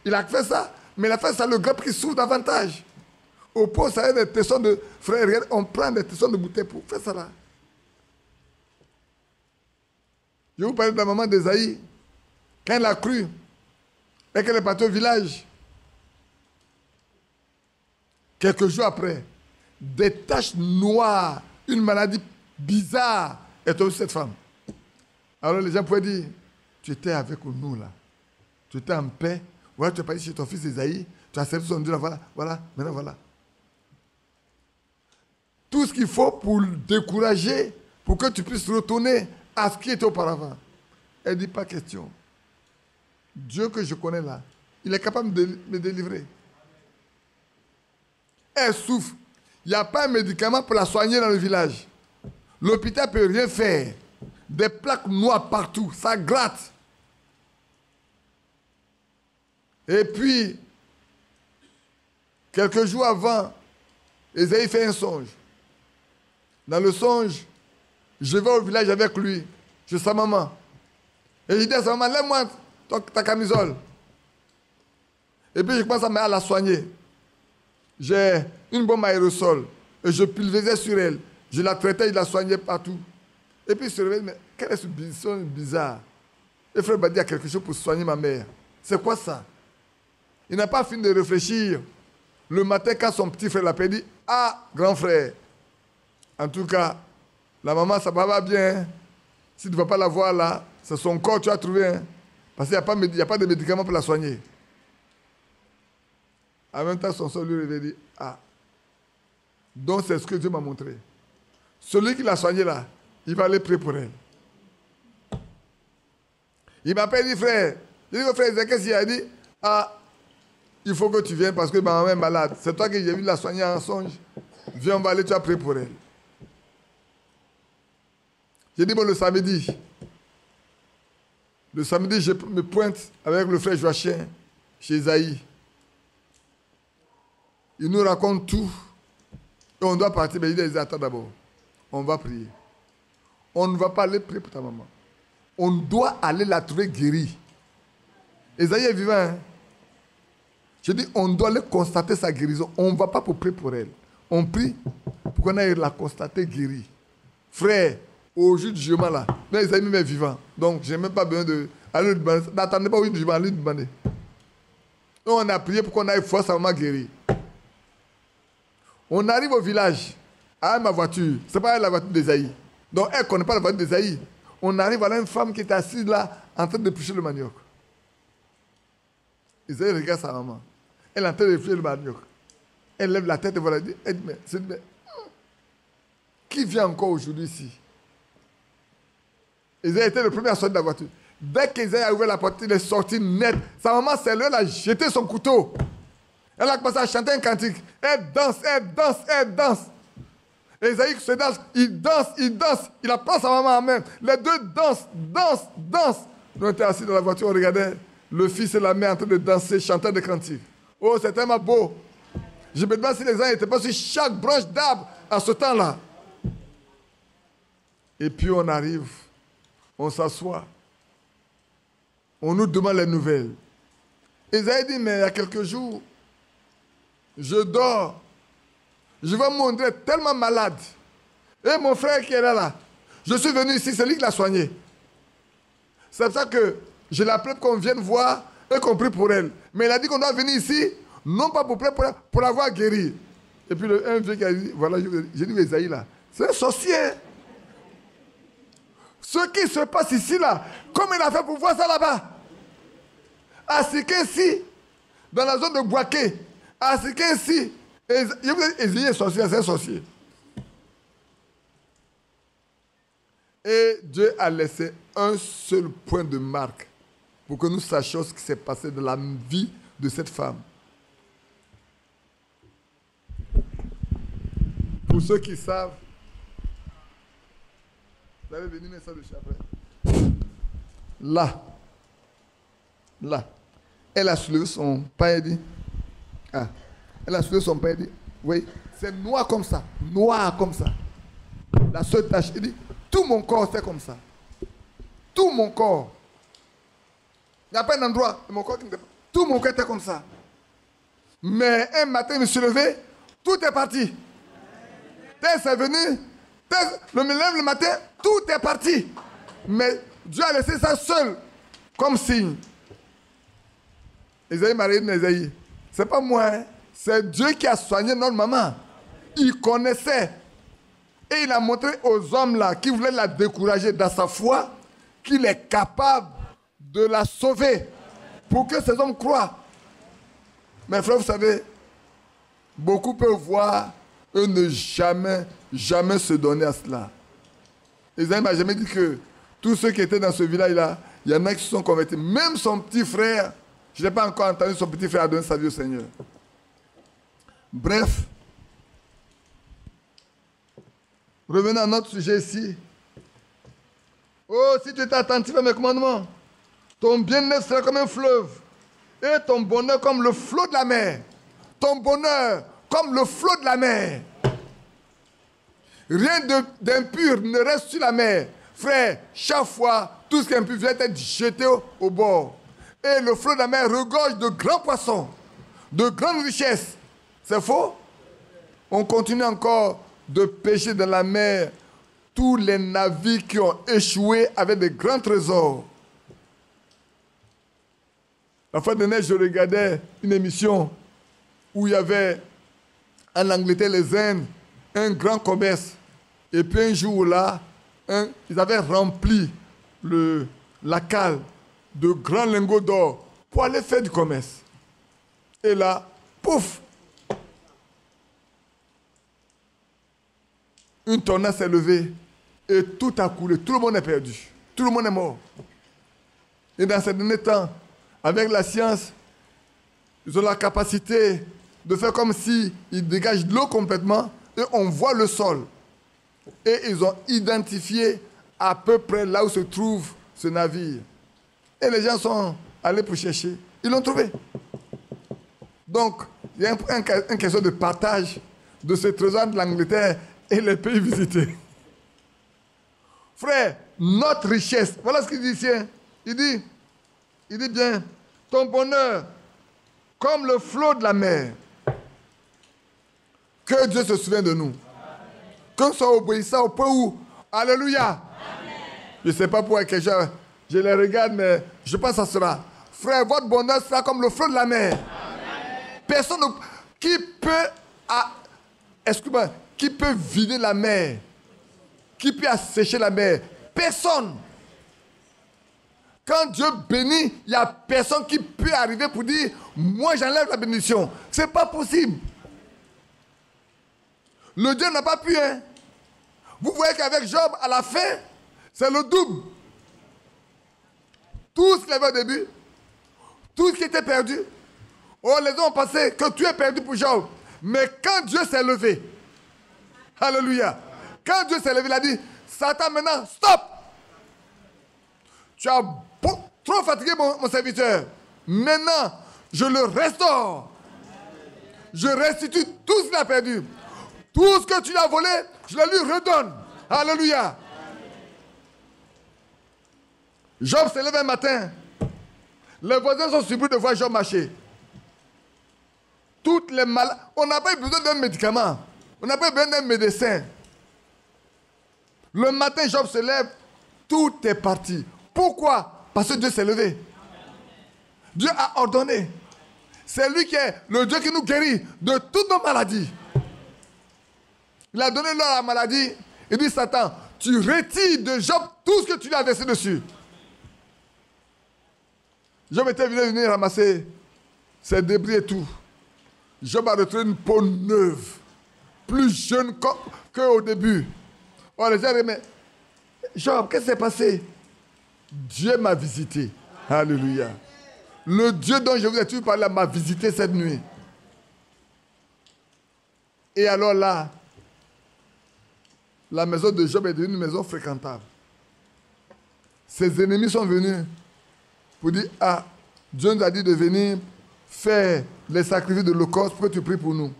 il a fait ça, mais il a fait ça le gratte qui souffre davantage. Au pot, ça a des tessons de... Frère, regarde, on prend des tessons de bouteille pour faire ça là. Je vous parle de la maman d'Esaïe. Quand elle a cru, et qu'elle est partie au village, quelques jours après, des taches noires, une maladie bizarre est tombée sur cette femme. Alors les gens pouvaient dire, tu étais avec nous là. Tu étais en paix. Voilà, tu es parti chez ton fils Esaïe. Tu as servi son Dieu là, voilà, maintenant voilà. Tout ce qu'il faut pour le décourager, pour que tu puisses retourner à ce qui était auparavant. Elle dit pas question. Dieu que je connais là, il est capable de me délivrer. Elle souffre. Il n'y a pas un médicament pour la soigner dans le village. L'hôpital ne peut rien faire. Des plaques noires partout, ça gratte. Et puis, quelques jours avant, Esaïe fait un songe. Dans le songe, je vais au village avec lui, chez sa maman. Et je dis à sa maman, lève-moi ta camisole. Et puis je commence à la soigner. J'ai une bombe à aérosol. Et je pulvérisais sur elle. Je la traitais, je la soignais partout. Et puis il se réveille, mais quelle est ce son bizarre? Et frère m'a dit, il y a quelque chose pour soigner ma mère. C'est quoi ça? Il n'a pas fini de réfléchir. Le matin, quand son petit frère l'appelle, il dit, ah, grand frère. En tout cas, la maman, ça va bien. Si tu ne vas pas la voir là, c'est son corps que tu as trouvé. Hein? Parce qu'il n'y a pas de médicaments pour la soigner. En même temps, son soeur lui réveille et dit, ah, donc c'est ce que Dieu m'a montré. Celui qui l'a soigné là, il va aller prier pour elle. Il m'appelle, il dit, frère. Il dit, frère, qu'est-ce qu'il a dit? Ah, il faut que tu viennes parce que ma maman est malade. C'est toi que j'ai vu la soigner en songe. Viens, on va aller, tu vas prier pour elle. J'ai dit, bon, le samedi, je me pointe avec le frère Joachim chez Esaïe. Il nous raconte tout. Et on doit partir. Mais il dit, attends d'abord. On va prier. On ne va pas aller prier pour ta maman. On doit aller la trouver guérie. Esaïe est vivant. Hein? Je dis, on doit aller constater sa guérison. On ne va pas pour prier pour elle. On prie pour qu'on aille la constater guérie. Frère, au jour du jugement là, mais Esaïe même est vivant. Donc, je n'ai même pas besoin de... Allez, n'attendez pas au jour du jugement, allez demander. Donc, on a prié pour qu'on aille voir sa maman guérie. On arrive au village, à ma voiture. Ce n'est pas la voiture d'Esaïe. Donc, elle ne connaît pas la voiture d'Esaïe. On arrive, voilà une femme qui est assise là, en train de éplucher le manioc. Esaïe regarde sa maman. Elle est en train de éplucher le manioc. Elle lève la tête et voilà. Elle dit, mais qui vient encore aujourd'hui ici? Esaïe était le premier à sortir de la voiture. Dès qu'Esaïe a ouvert la porte, il est sorti net. Sa maman s'est levée, elle a jeté son couteau. Elle a commencé à chanter un cantique. Elle danse, elle danse, elle danse. Esaïe se danse, il danse, il danse. Il a pris sa maman en main. Les deux dansent, dansent, dansent. Nous étions assis dans la voiture, on regardait le fils et la mère en train de danser, chanter des cantiques. Oh, c'est tellement beau. Je me demande si les gens n'étaient pas sur chaque branche d'arbre à ce temps-là. Et puis on arrive, on s'assoit. On nous demande les nouvelles. Esaïe dit, mais il y a quelques jours, je dors. Je vais mourir tellement malade. Et mon frère qui est là, je suis venu ici, c'est lui qui l'a soigné. C'est pour ça que je l'ai appelé pour qu'on vienne voir et qu'on prie pour elle. Mais il a dit qu'on doit venir ici, non pas pour prier pour l'avoir guéri. Et puis un vieux qui a dit, voilà, j'ai dit Esaïe là, c'est un sorcier. Ce qui se passe ici là, comment il a fait pour voir ça là-bas? À Sikensi, dans la zone de Boaké, à Sikensi, Esaïe est sorcier, c'est un sorcier. Et Dieu a laissé un seul point de marque pour que nous sachions ce qui s'est passé dans la vie de cette femme. Pour ceux qui savent, vous allez venir mettre ça dessus après. Là, elle a soulevé son pain et dit, elle a soulevé son pain et dit, oui, c'est noir comme ça. La seule tache, il dit, tout mon corps c'est comme ça. Tout mon corps. Il n'y a pas un endroit de mon corps qui n'était pas. Tout mon corps était comme ça. Mais un matin, je me suis levé, tout est parti. Dès que c'est venu, le matin, tout est parti. Mais Dieu a laissé ça seul, comme signe. Esaïe m'a dit, Esaïe, c'est pas moi, hein. C'est Dieu qui a soigné notre maman. Il connaissait. Et il a montré aux hommes là, qui voulaient la décourager dans sa foi, qu'il est capable de la sauver pour que ces hommes croient. Mes frères, vous savez, beaucoup peuvent voir et ne jamais se donner à cela. Isaïe m'a jamais dit que tous ceux qui étaient dans ce village-là, il y en a qui se sont convertis. Même son petit frère, je n'ai pas encore entendu son petit frère donner sa vie au Seigneur. Bref, revenons à notre sujet ici. Oh, si tu es attentif à mes commandements, ton bien-être sera comme un fleuve et ton bonheur comme le flot de la mer. Ton bonheur comme le flot de la mer. Rien d'impur ne reste sur la mer. Frère, chaque fois, tout ce qui est impur vient être jeté au bord. Et le flot de la mer regorge de grands poissons, de grandes richesses. C'est faux? On continue encore de pêcher dans la mer tous les navires qui ont échoué avec de grands trésors. La fois dernière, je regardais une émission où il y avait en Angleterre, les Indes, un grand commerce. Et puis un jour là, ils avaient rempli la cale de grands lingots d'or pour aller faire du commerce. Et là, pouf! Une tornade s'est levée et tout a coulé. Tout le monde est perdu. Tout le monde est mort. Et dans ces derniers temps, avec la science, ils ont la capacité de faire comme s'ils dégagent de l'eau complètement et on voit le sol. Et ils ont identifié à peu près là où se trouve ce navire. Et les gens sont allés pour chercher. Ils l'ont trouvé. Donc, il y a une question de partage de ce trésor de l'Angleterre et les pays visités. Frère, notre richesse, voilà ce qu'il dit ici. Il dit bien, ton bonheur, comme le flot de la mer. Que Dieu se souvienne de nous. Que nous soyons obéissants au point où, alléluia. Amen. Je ne sais pas pourquoi je les regarde, mais je pense que ça sera. Frère, votre bonheur sera comme le flot de la mer. Amen. Personne qui peut vider la mer, qui peut assécher la mer. Personne. Quand Dieu bénit, il n'y a personne qui peut arriver pour dire, moi j'enlève la bénédiction. Ce n'est pas possible. Le Dieu n'a pas pu. Hein? Vous voyez qu'avec Job, à la fin, c'est le double. Tout ce qu'il avait au début, tout ce qui était perdu. Oh, les gens ont pensé que tu es perdu pour Job. Mais quand Dieu s'est levé, alléluia, quand Dieu s'est levé, il a dit, Satan maintenant, stop. Tu as trop fatigué mon serviteur. Maintenant, je le restaure. Je restitue tout ce qu'il a perdu. Tout ce que tu as volé, je le lui redonne. Alléluia. Job s'est levé un matin. Les voisins sont surpris de voir Job marcher. Toutes les malades. On n'a pas eu besoin d'un médicament. On n'a pas eu besoin d'un médecin. Le matin, Job se lève. Tout est parti. Pourquoi? Parce que Dieu s'est levé. Dieu a ordonné. C'est lui qui est le Dieu qui nous guérit de toutes nos maladies. Il a donné l'or à la maladie. Il dit, Satan, tu retires de Job tout ce que tu lui as versé dessus. Job était venu ramasser ses débris et tout. Job a retrouvé une peau neuve, plus jeune qu'au début. Oh, les gens disent, mais Job, qu'est-ce qui s'est passé? Dieu m'a visité. Alléluia. Le Dieu dont je vous ai toujours parlé m'a visité cette nuit. Et alors là, la maison de Job est devenue une maison fréquentable. Ses ennemis sont venus pour dire, ah, Dieu nous a dit de venir faire les sacrifices de l'Holocauste pour que tu pries pour nous.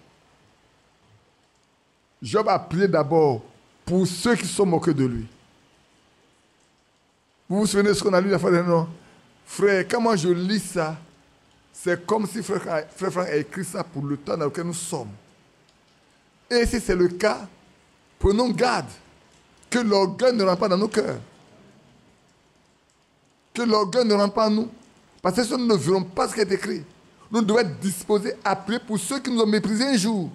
Job a prié d'abord pour ceux qui se sont moqués de lui. Vous vous souvenez de ce qu'on a lu la fois dernière, non? Frère, quand moi je lis ça, c'est comme si Frère Franck a écrit ça pour le temps dans lequel nous sommes. Et si c'est le cas, prenons garde que l'orgueil ne rentre pas dans nos cœurs. Que l'orgueil ne rentre pas en nous. Parce que si nous ne verrons pas ce qui est écrit, nous devons être disposés à prier pour ceux qui nous ont méprisés un jour,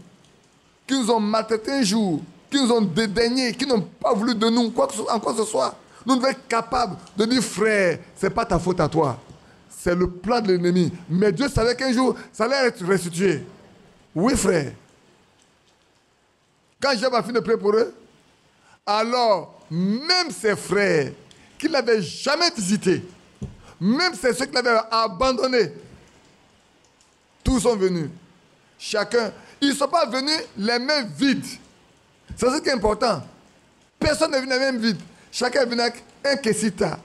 qui nous ont maltraités un jour, qui nous ont dédaignés, qui n'ont pas voulu de nous, en quoi que ce soit. Nous devons être capables de dire, frère, ce n'est pas ta faute à toi. c'est le plan de l'ennemi. Mais Dieu savait qu'un jour, ça allait être restitué. Oui, frère. Quand Job a fini de prier pour eux, alors, même ses frères, qui ne l'avaient jamais visité, même ceux qui l'avaient abandonné, tous sont venus. Chacun. Ils ne sont pas venus les mains vides. C'est ce qui est important. Personne n'est venu les mains vides. Chacun est venu avec un kessita,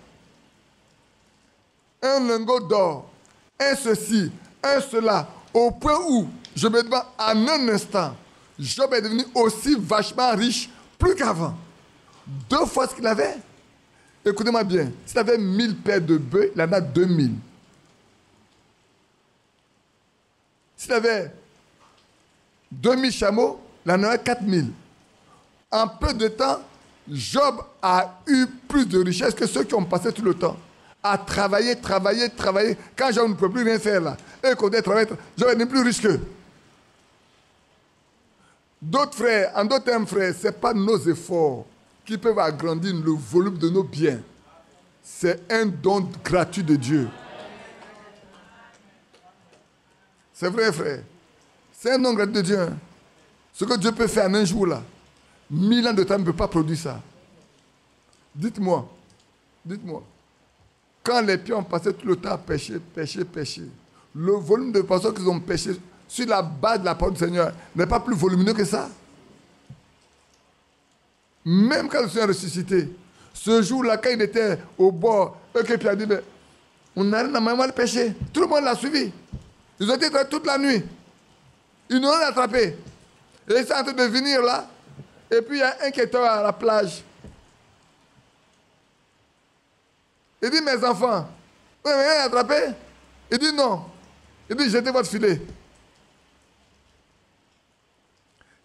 un lingot d'or, un ceci, un cela, au point où, je me demande, en un instant, Job est devenu aussi vachement riche, plus qu'avant. 2 fois ce qu'il avait. Écoutez-moi bien, s'il avait 1000 paires de bœufs, il en a 2000. S'il avait 2000 chameaux, il en a 4000. En peu de temps, Job a eu plus de richesse que ceux qui ont passé tout le temps à travailler. Quand Job ne peut plus rien faire là, et qu'on dit travailler, Job n'est plus riche qu'eux. D'autres frères, en d'autres termes, frères, ce n'est pas nos efforts qui peuvent agrandir le volume de nos biens. C'est un don gratuit de Dieu. C'est vrai, frère. C'est un don gratuit de Dieu. Hein. Ce que Dieu peut faire en un jour là, 1000 ans de temps ne peut pas produire ça. Dites-moi. Quand les pieds ont passé tout le temps à pêcher, le volume de personnes qu'ils ont pêché sur la base de la parole du Seigneur n'est pas plus volumineux que ça. Même quand le Seigneur est ressuscité, ce jour-là, quand il était au bord, eux qui a dit, mais on n'a rien à maman de pêcher. Tout le monde l'a suivi. Ils ont été toute la nuit. Ils n'ont rien attrapé. Et ils sont en train de venir là. Et puis il y a un qui est à la plage. Il dit, mes enfants, vous n'avez rien attrapé? Il dit, non. Il dit, jetez votre filet.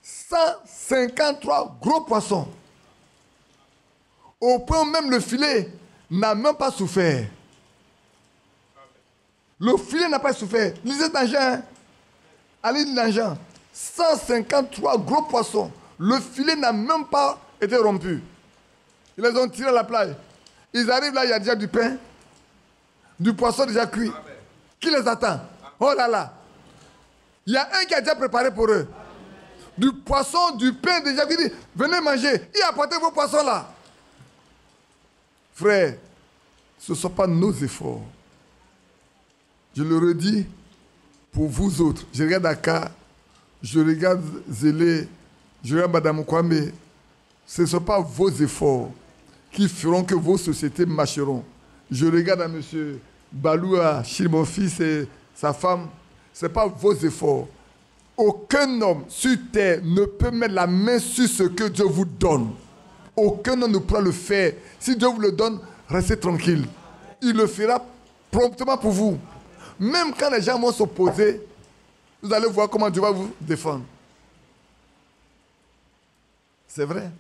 153 gros poissons. Au point où même le filet n'a même pas souffert. Le filet n'a pas souffert. Lisez dans Jean. Allez dans Jean. 153 gros poissons. Le filet n'a même pas été rompu. Ils les ont tirés à la plage. Ils arrivent là, il y a déjà du pain, du poisson déjà cuit. Amen. Qui les attend? Oh là là. Il y a un qui a déjà préparé pour eux. Du poisson, du pain déjà qui dit, venez manger. Il a apporté vos poissons là. Frère, ce ne sont pas nos efforts. Je le redis pour vous autres. Je regarde Dakar, je regarde Zélé, je regarde Madame Kwame. Ce ne sont pas vos efforts qui feront que vos sociétés marcheront. Je regarde à M. Baloua, chez mon fils et sa femme. Ce n'est pas vos efforts. Aucun homme sur terre ne peut mettre la main sur ce que Dieu vous donne. Aucun homme ne pourra le faire. Si Dieu vous le donne, restez tranquille. Il le fera promptement pour vous. Même quand les gens vont s'opposer, vous allez voir comment Dieu va vous défendre. C'est vrai.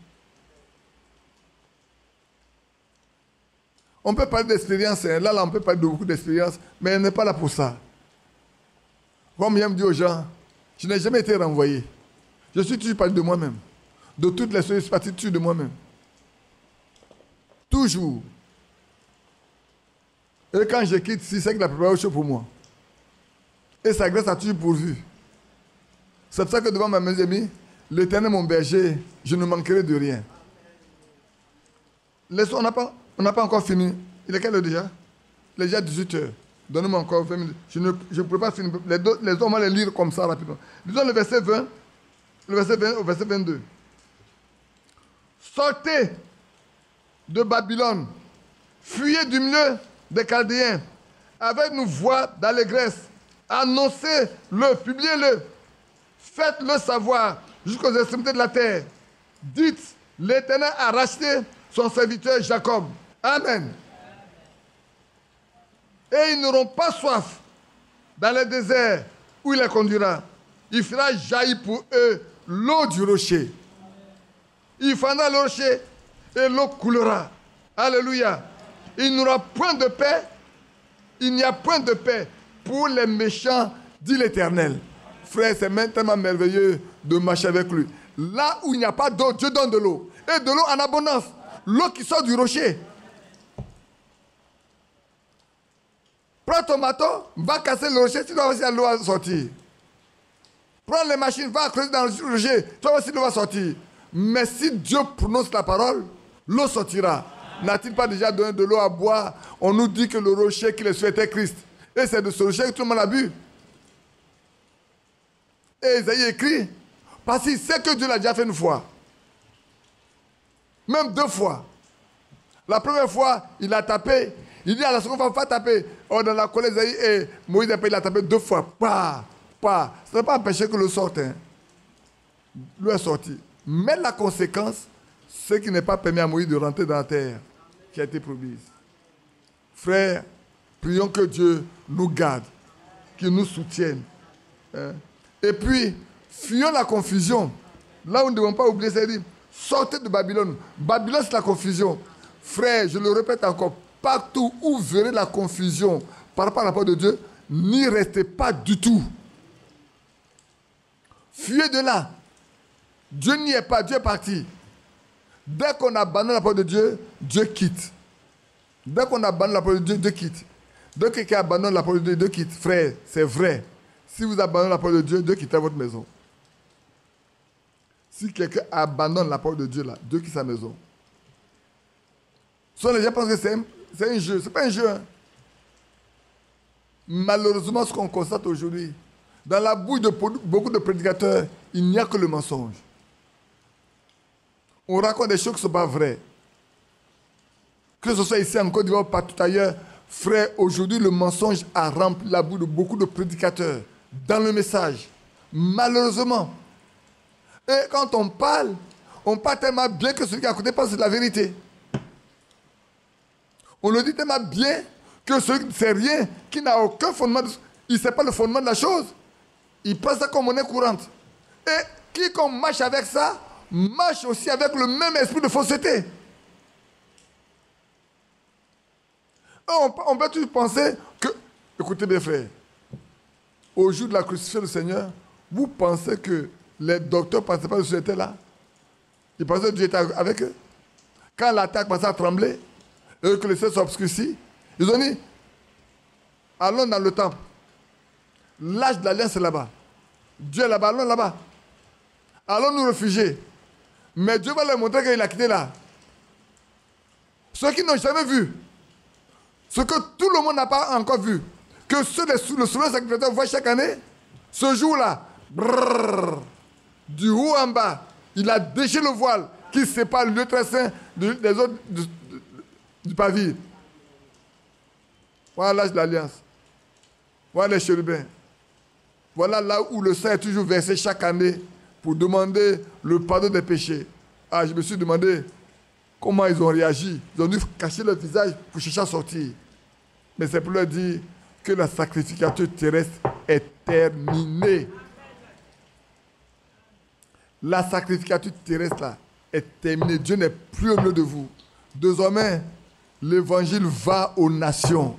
On peut parler d'expérience. Là, on peut parler de beaucoup d'expérience, mais elle n'est pas là pour ça. Comme j'aime dire aux gens, je n'ai jamais été renvoyé. Je suis toujours parti de moi-même. De toutes les choses, je suis parti toujours de moi-même. Toujours. Et quand je quitte ici, c'est qu'il a préparé autre chose pour moi. Et sa grâce a toujours pourvu. C'est pour ça que devant mes amis, l'Éternel mon berger, je ne manquerai de rien. On n'a pas encore fini. Il est quelle heure déjà? Il est déjà 18 heures. Donnez-moi encore 20 minutes. Je ne peux pas finir. Les autres, on va les lire comme ça rapidement. Disons le verset 20, le verset 20 au verset 22. Sortez de Babylone, fuyez du milieu des Chaldéens, avec une voix d'allégresse, annoncez-le, publiez-le, faites-le savoir jusqu'aux extrémités de la terre. Dites, l'Éternel a racheté son serviteur Jacob. Amen. Et ils n'auront pas soif dans le désert où il les conduira. Il fera jaillir pour eux l'eau du rocher. Il fendra le rocher et l'eau coulera. Alléluia. Il n'y aura point de paix. Il n'y a point de paix pour les méchants, dit l'Éternel. Frère, c'est maintenant merveilleux de marcher avec lui. Là où il n'y a pas d'eau, Dieu donne de l'eau. Et de l'eau en abondance. L'eau qui sort du rocher. Prends ton marteau, va casser le rocher, tu dois voir si l'eau va sortir. Prends les machines, va creuser dans le rocher, tu vas voir si l'eau va sortir. Mais si Dieu prononce la parole, l'eau sortira. N'a-t-il pas déjà donné de l'eau à boire? On nous dit que le rocher qui les suit était Christ. Et c'est de ce rocher que tout le monde a bu. Et Isaïe écrit, parce qu'il sait que Dieu l'a déjà fait une fois. Même 2 fois. La première fois, il a tapé. Il dit à la seconde fois, pas taper. Oh, dans la colère, Isaïe et Moïse, il a tapé 2 fois. Pas. Ce n'est pas empêché que l'eau sorte. Hein. L'eau est sortie. Mais la conséquence, c'est qu'il n'est pas permis à Moïse de rentrer dans la terre qui a été promise. Frères, prions que Dieu nous garde, qu'il nous soutienne. Hein. Et puis, fuyons la confusion. Là, nous ne devons pas oublier, c'est-à-dire, sortez de Babylone. Babylone, c'est la confusion. Frères, je le répète encore, partout où vous verrez la confusion par rapport à la parole de Dieu, n'y restez pas du tout. Fuyez de là. Dieu n'y est pas, Dieu est parti. Dès qu'on abandonne la parole de Dieu, Dieu quitte. Dès qu'on abandonne la parole de Dieu, Dieu quitte. Dès que quelqu'un abandonne la parole de Dieu, Dieu quitte. Frère, c'est vrai. Si vous abandonnez la parole de Dieu, Dieu quittera votre maison. Si quelqu'un abandonne la parole de Dieu, là, Dieu quitte sa maison. Soit les gens pensent que c'est un jeu. Ce n'est pas un jeu. Hein. Malheureusement, ce qu'on constate aujourd'hui, dans la bouche de beaucoup de prédicateurs, il n'y a que le mensonge. On raconte des choses qui ne sont pas vraies. Que ce soit ici en Côte d'Ivoire ou partout ailleurs, frère, aujourd'hui, le mensonge a rempli la bouche de beaucoup de prédicateurs dans le message. Malheureusement. Et quand on parle tellement bien que celui qui est à côté pense que c'est la vérité. On le dit tellement bien que celui qui ne sait rien, qui n'a aucun fondement, il ne sait pas le fondement de la chose. Il prend ça comme monnaie courante. Et quiconque marche avec ça, marche aussi avec le même esprit de fausseté. On peut toujours penser que, écoutez bien frères, au jour de la crucifixion du Seigneur, vous pensez que les docteurs ne pensaient pas que Dieu était là? Ils pensaient que Dieu était avec eux. Quand la terre commençait à trembler, et que les cieux s'obscurcissent, ils ont dit, allons dans le temple. L'âge de l'alliance est là-bas. Dieu est là-bas, allons là-bas. Allons nous réfugier. Mais Dieu va leur montrer qu'il a quitté là. Ceux qui n'ont jamais vu, ce que tout le monde n'a pas encore vu, que ceux le souverain sacrificateur voient chaque année, ce jour-là, du haut en bas, il a déchiré le voile qui sépare le lieu très saint des autres du pavillon. Voilà l'âge de l'alliance. Voilà les chérubins. Voilà là où le sang est toujours versé chaque année pour demander le pardon des péchés. Ah, je me suis demandé comment ils ont réagi. Ils ont dû cacher leur visage pour chercher à sortir. Mais c'est pour leur dire que la sacrificature terrestre est terminée. La sacrificature terrestre là, est terminée. Dieu n'est plus au milieu de vous. Désormais, l'évangile va aux nations.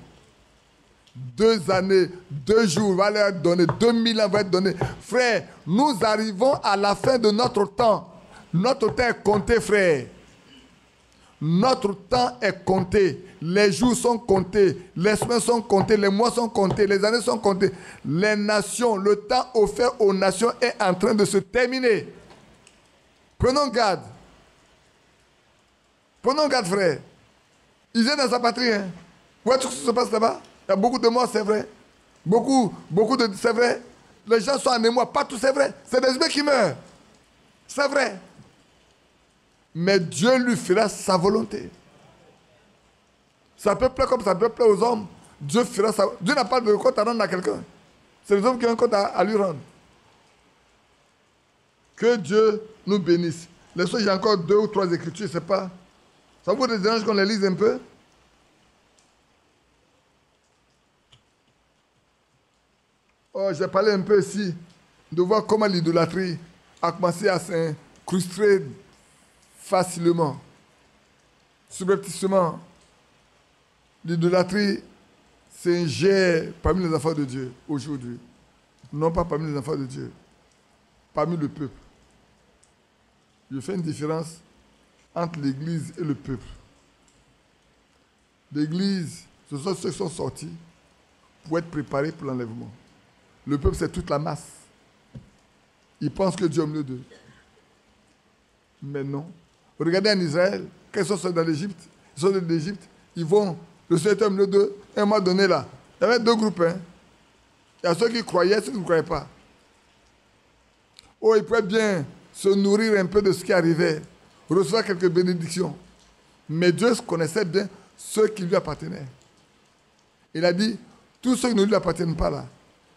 2 années, 2 jours, va leur donner, 2000 ans va être donné. Frère, nous arrivons à la fin de notre temps. Notre temps est compté, frère. Notre temps est compté. Les jours sont comptés. Les semaines sont comptées. Les mois sont comptés. Les années sont comptées. Les nations, le temps offert aux nations est en train de se terminer. Prenons garde. Prenons garde, frère. Ils sont dans sa patrie. Hein. Vous voyez tout ce qui se passe là-bas? Il y a beaucoup de morts, c'est vrai. Beaucoup de... C'est vrai. Les gens sont en émoi. Pas tout, c'est vrai. C'est des humains qui meurent. C'est vrai. Mais Dieu lui fera sa volonté. Ça peut plaire comme ça peut plaire aux hommes. Dieu fera sa... Dieu n'a pas de compte à rendre à quelqu'un. C'est les hommes qui ont un compte à lui rendre. Que Dieu nous bénisse. Laissez-moi, j'ai encore 2 ou 3 écritures, je ne sais pas. Ça vous dérange qu'on les lise un peu? Oh, j'ai parlé un peu ici de voir comment l'idolâtrie a commencé à s'incruster facilement, subrepticement. L'idolâtrie s'ingère parmi les enfants de Dieu aujourd'hui. Non pas parmi les enfants de Dieu, parmi le peuple. Je fais une différence entre l'Église et le peuple. L'Église, ce sont ceux qui sont sortis pour être préparés pour l'enlèvement. Le peuple, c'est toute la masse. Ils pensent que Dieu est au milieu d'eux. Mais non. Regardez en Israël, quand ils sont dans l'Égypte, ils sont dans l'Égypte, ils vont, le Seigneur est au milieu d'eux, et à un moment donné là, il y avait deux groupes. Hein. Il y a ceux qui croyaient, ceux qui ne croyaient pas. Oh, ils pouvaient bien se nourrir un peu de ce qui arrivait, recevoir quelques bénédictions. Mais Dieu connaissait bien ceux qui lui appartenaient. Il a dit, tous ceux qui ne lui appartiennent pas là,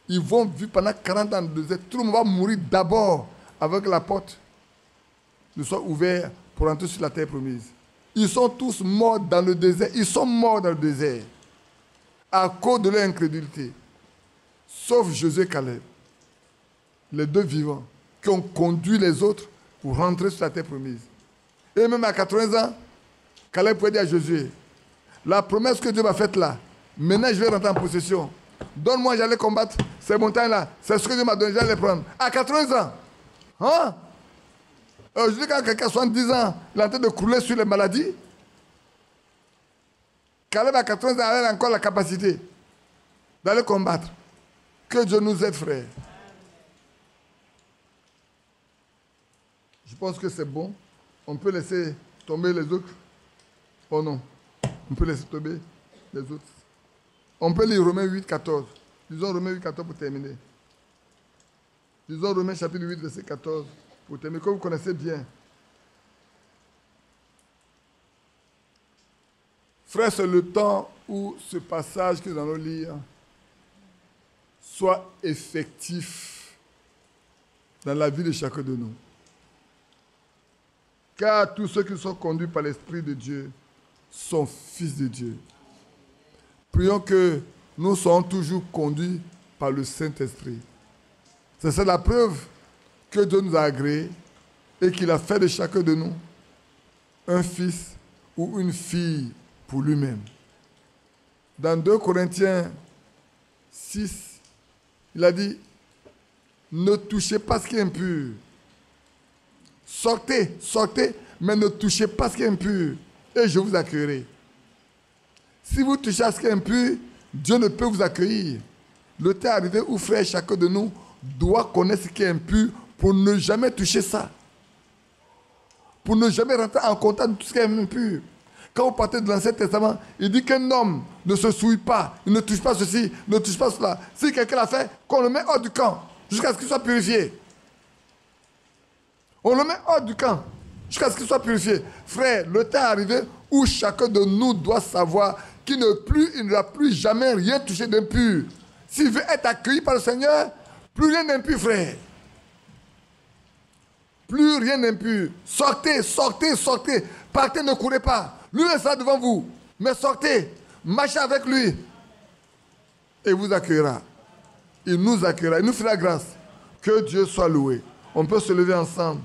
ils vont vivre pendant 40 ans dans le désert. Tout le monde va mourir d'abord avec la porte ne soit ouverte pour entrer sur la terre promise. Ils sont tous morts dans le désert. Ils sont morts dans le désert à cause de leur incrédulité. Sauf Josué et Caleb, les deux vivants, qui ont conduit les autres pour rentrer sur la terre promise. Et même à 80 ans, Caleb pouvait dire à Josué, la promesse que Dieu m'a faite là, maintenant je vais rentrer en possession. Donne-moi, j'allais combattre ces montagnes-là. C'est ce que Dieu m'a donné, j'allais les prendre. À 80 ans. Hein? Aujourd'hui, quand quelqu'un a 70 ans, il est en train de crouler sur les maladies. Caleb à 80 ans, il a encore la capacité d'aller combattre. Que Dieu nous aide, frère. Je pense que c'est bon. On peut laisser tomber les autres. Oh non. On peut laisser tomber les autres. On peut lire Romains 8, 14. Lisons Romains 8, 14 pour terminer. Lisons Romains chapitre 8, verset 14 pour terminer, que vous connaissez bien. Frère, c'est le temps où ce passage que nous allons lire soit effectif dans la vie de chacun de nous. Car tous ceux qui sont conduits par l'Esprit de Dieu sont fils de Dieu. Prions que nous soyons toujours conduits par le Saint-Esprit. C'est la preuve que Dieu nous a agréés et qu'il a fait de chacun de nous un fils ou une fille pour lui-même. Dans 2 Corinthiens 6, il a dit, ne touchez pas ce qui est impur. Sortez, sortez, mais ne touchez pas ce qui est impur et je vous accueillerai. Si vous touchez à ce qui est impur, Dieu ne peut vous accueillir. Le temps est arrivé où, frère, chacun de nous doit connaître ce qui est impur pour ne jamais toucher ça. Pour ne jamais rentrer en contact de tout ce qui est impur. Quand vous partez de l'Ancien Testament, il dit qu'un homme ne se souille pas, il ne touche pas ceci, ne touche pas cela. Si quelqu'un l'a fait, qu'on le met hors du camp, jusqu'à ce qu'il soit purifié. On le met hors du camp, jusqu'à ce qu'il soit purifié. Frère, le temps est arrivé où chacun de nous doit savoir qu'il ne va plus jamais rien toucher d'impur. S'il veut être accueilli par le Seigneur, plus rien d'impur, frère. Plus rien d'impur. Sortez, sortez, sortez. Partez, ne courez pas. Lui restera devant vous. Mais sortez, marchez avec lui. Et il vous accueillera. Il nous accueillera. Il nous fera grâce. Que Dieu soit loué. On peut se lever ensemble.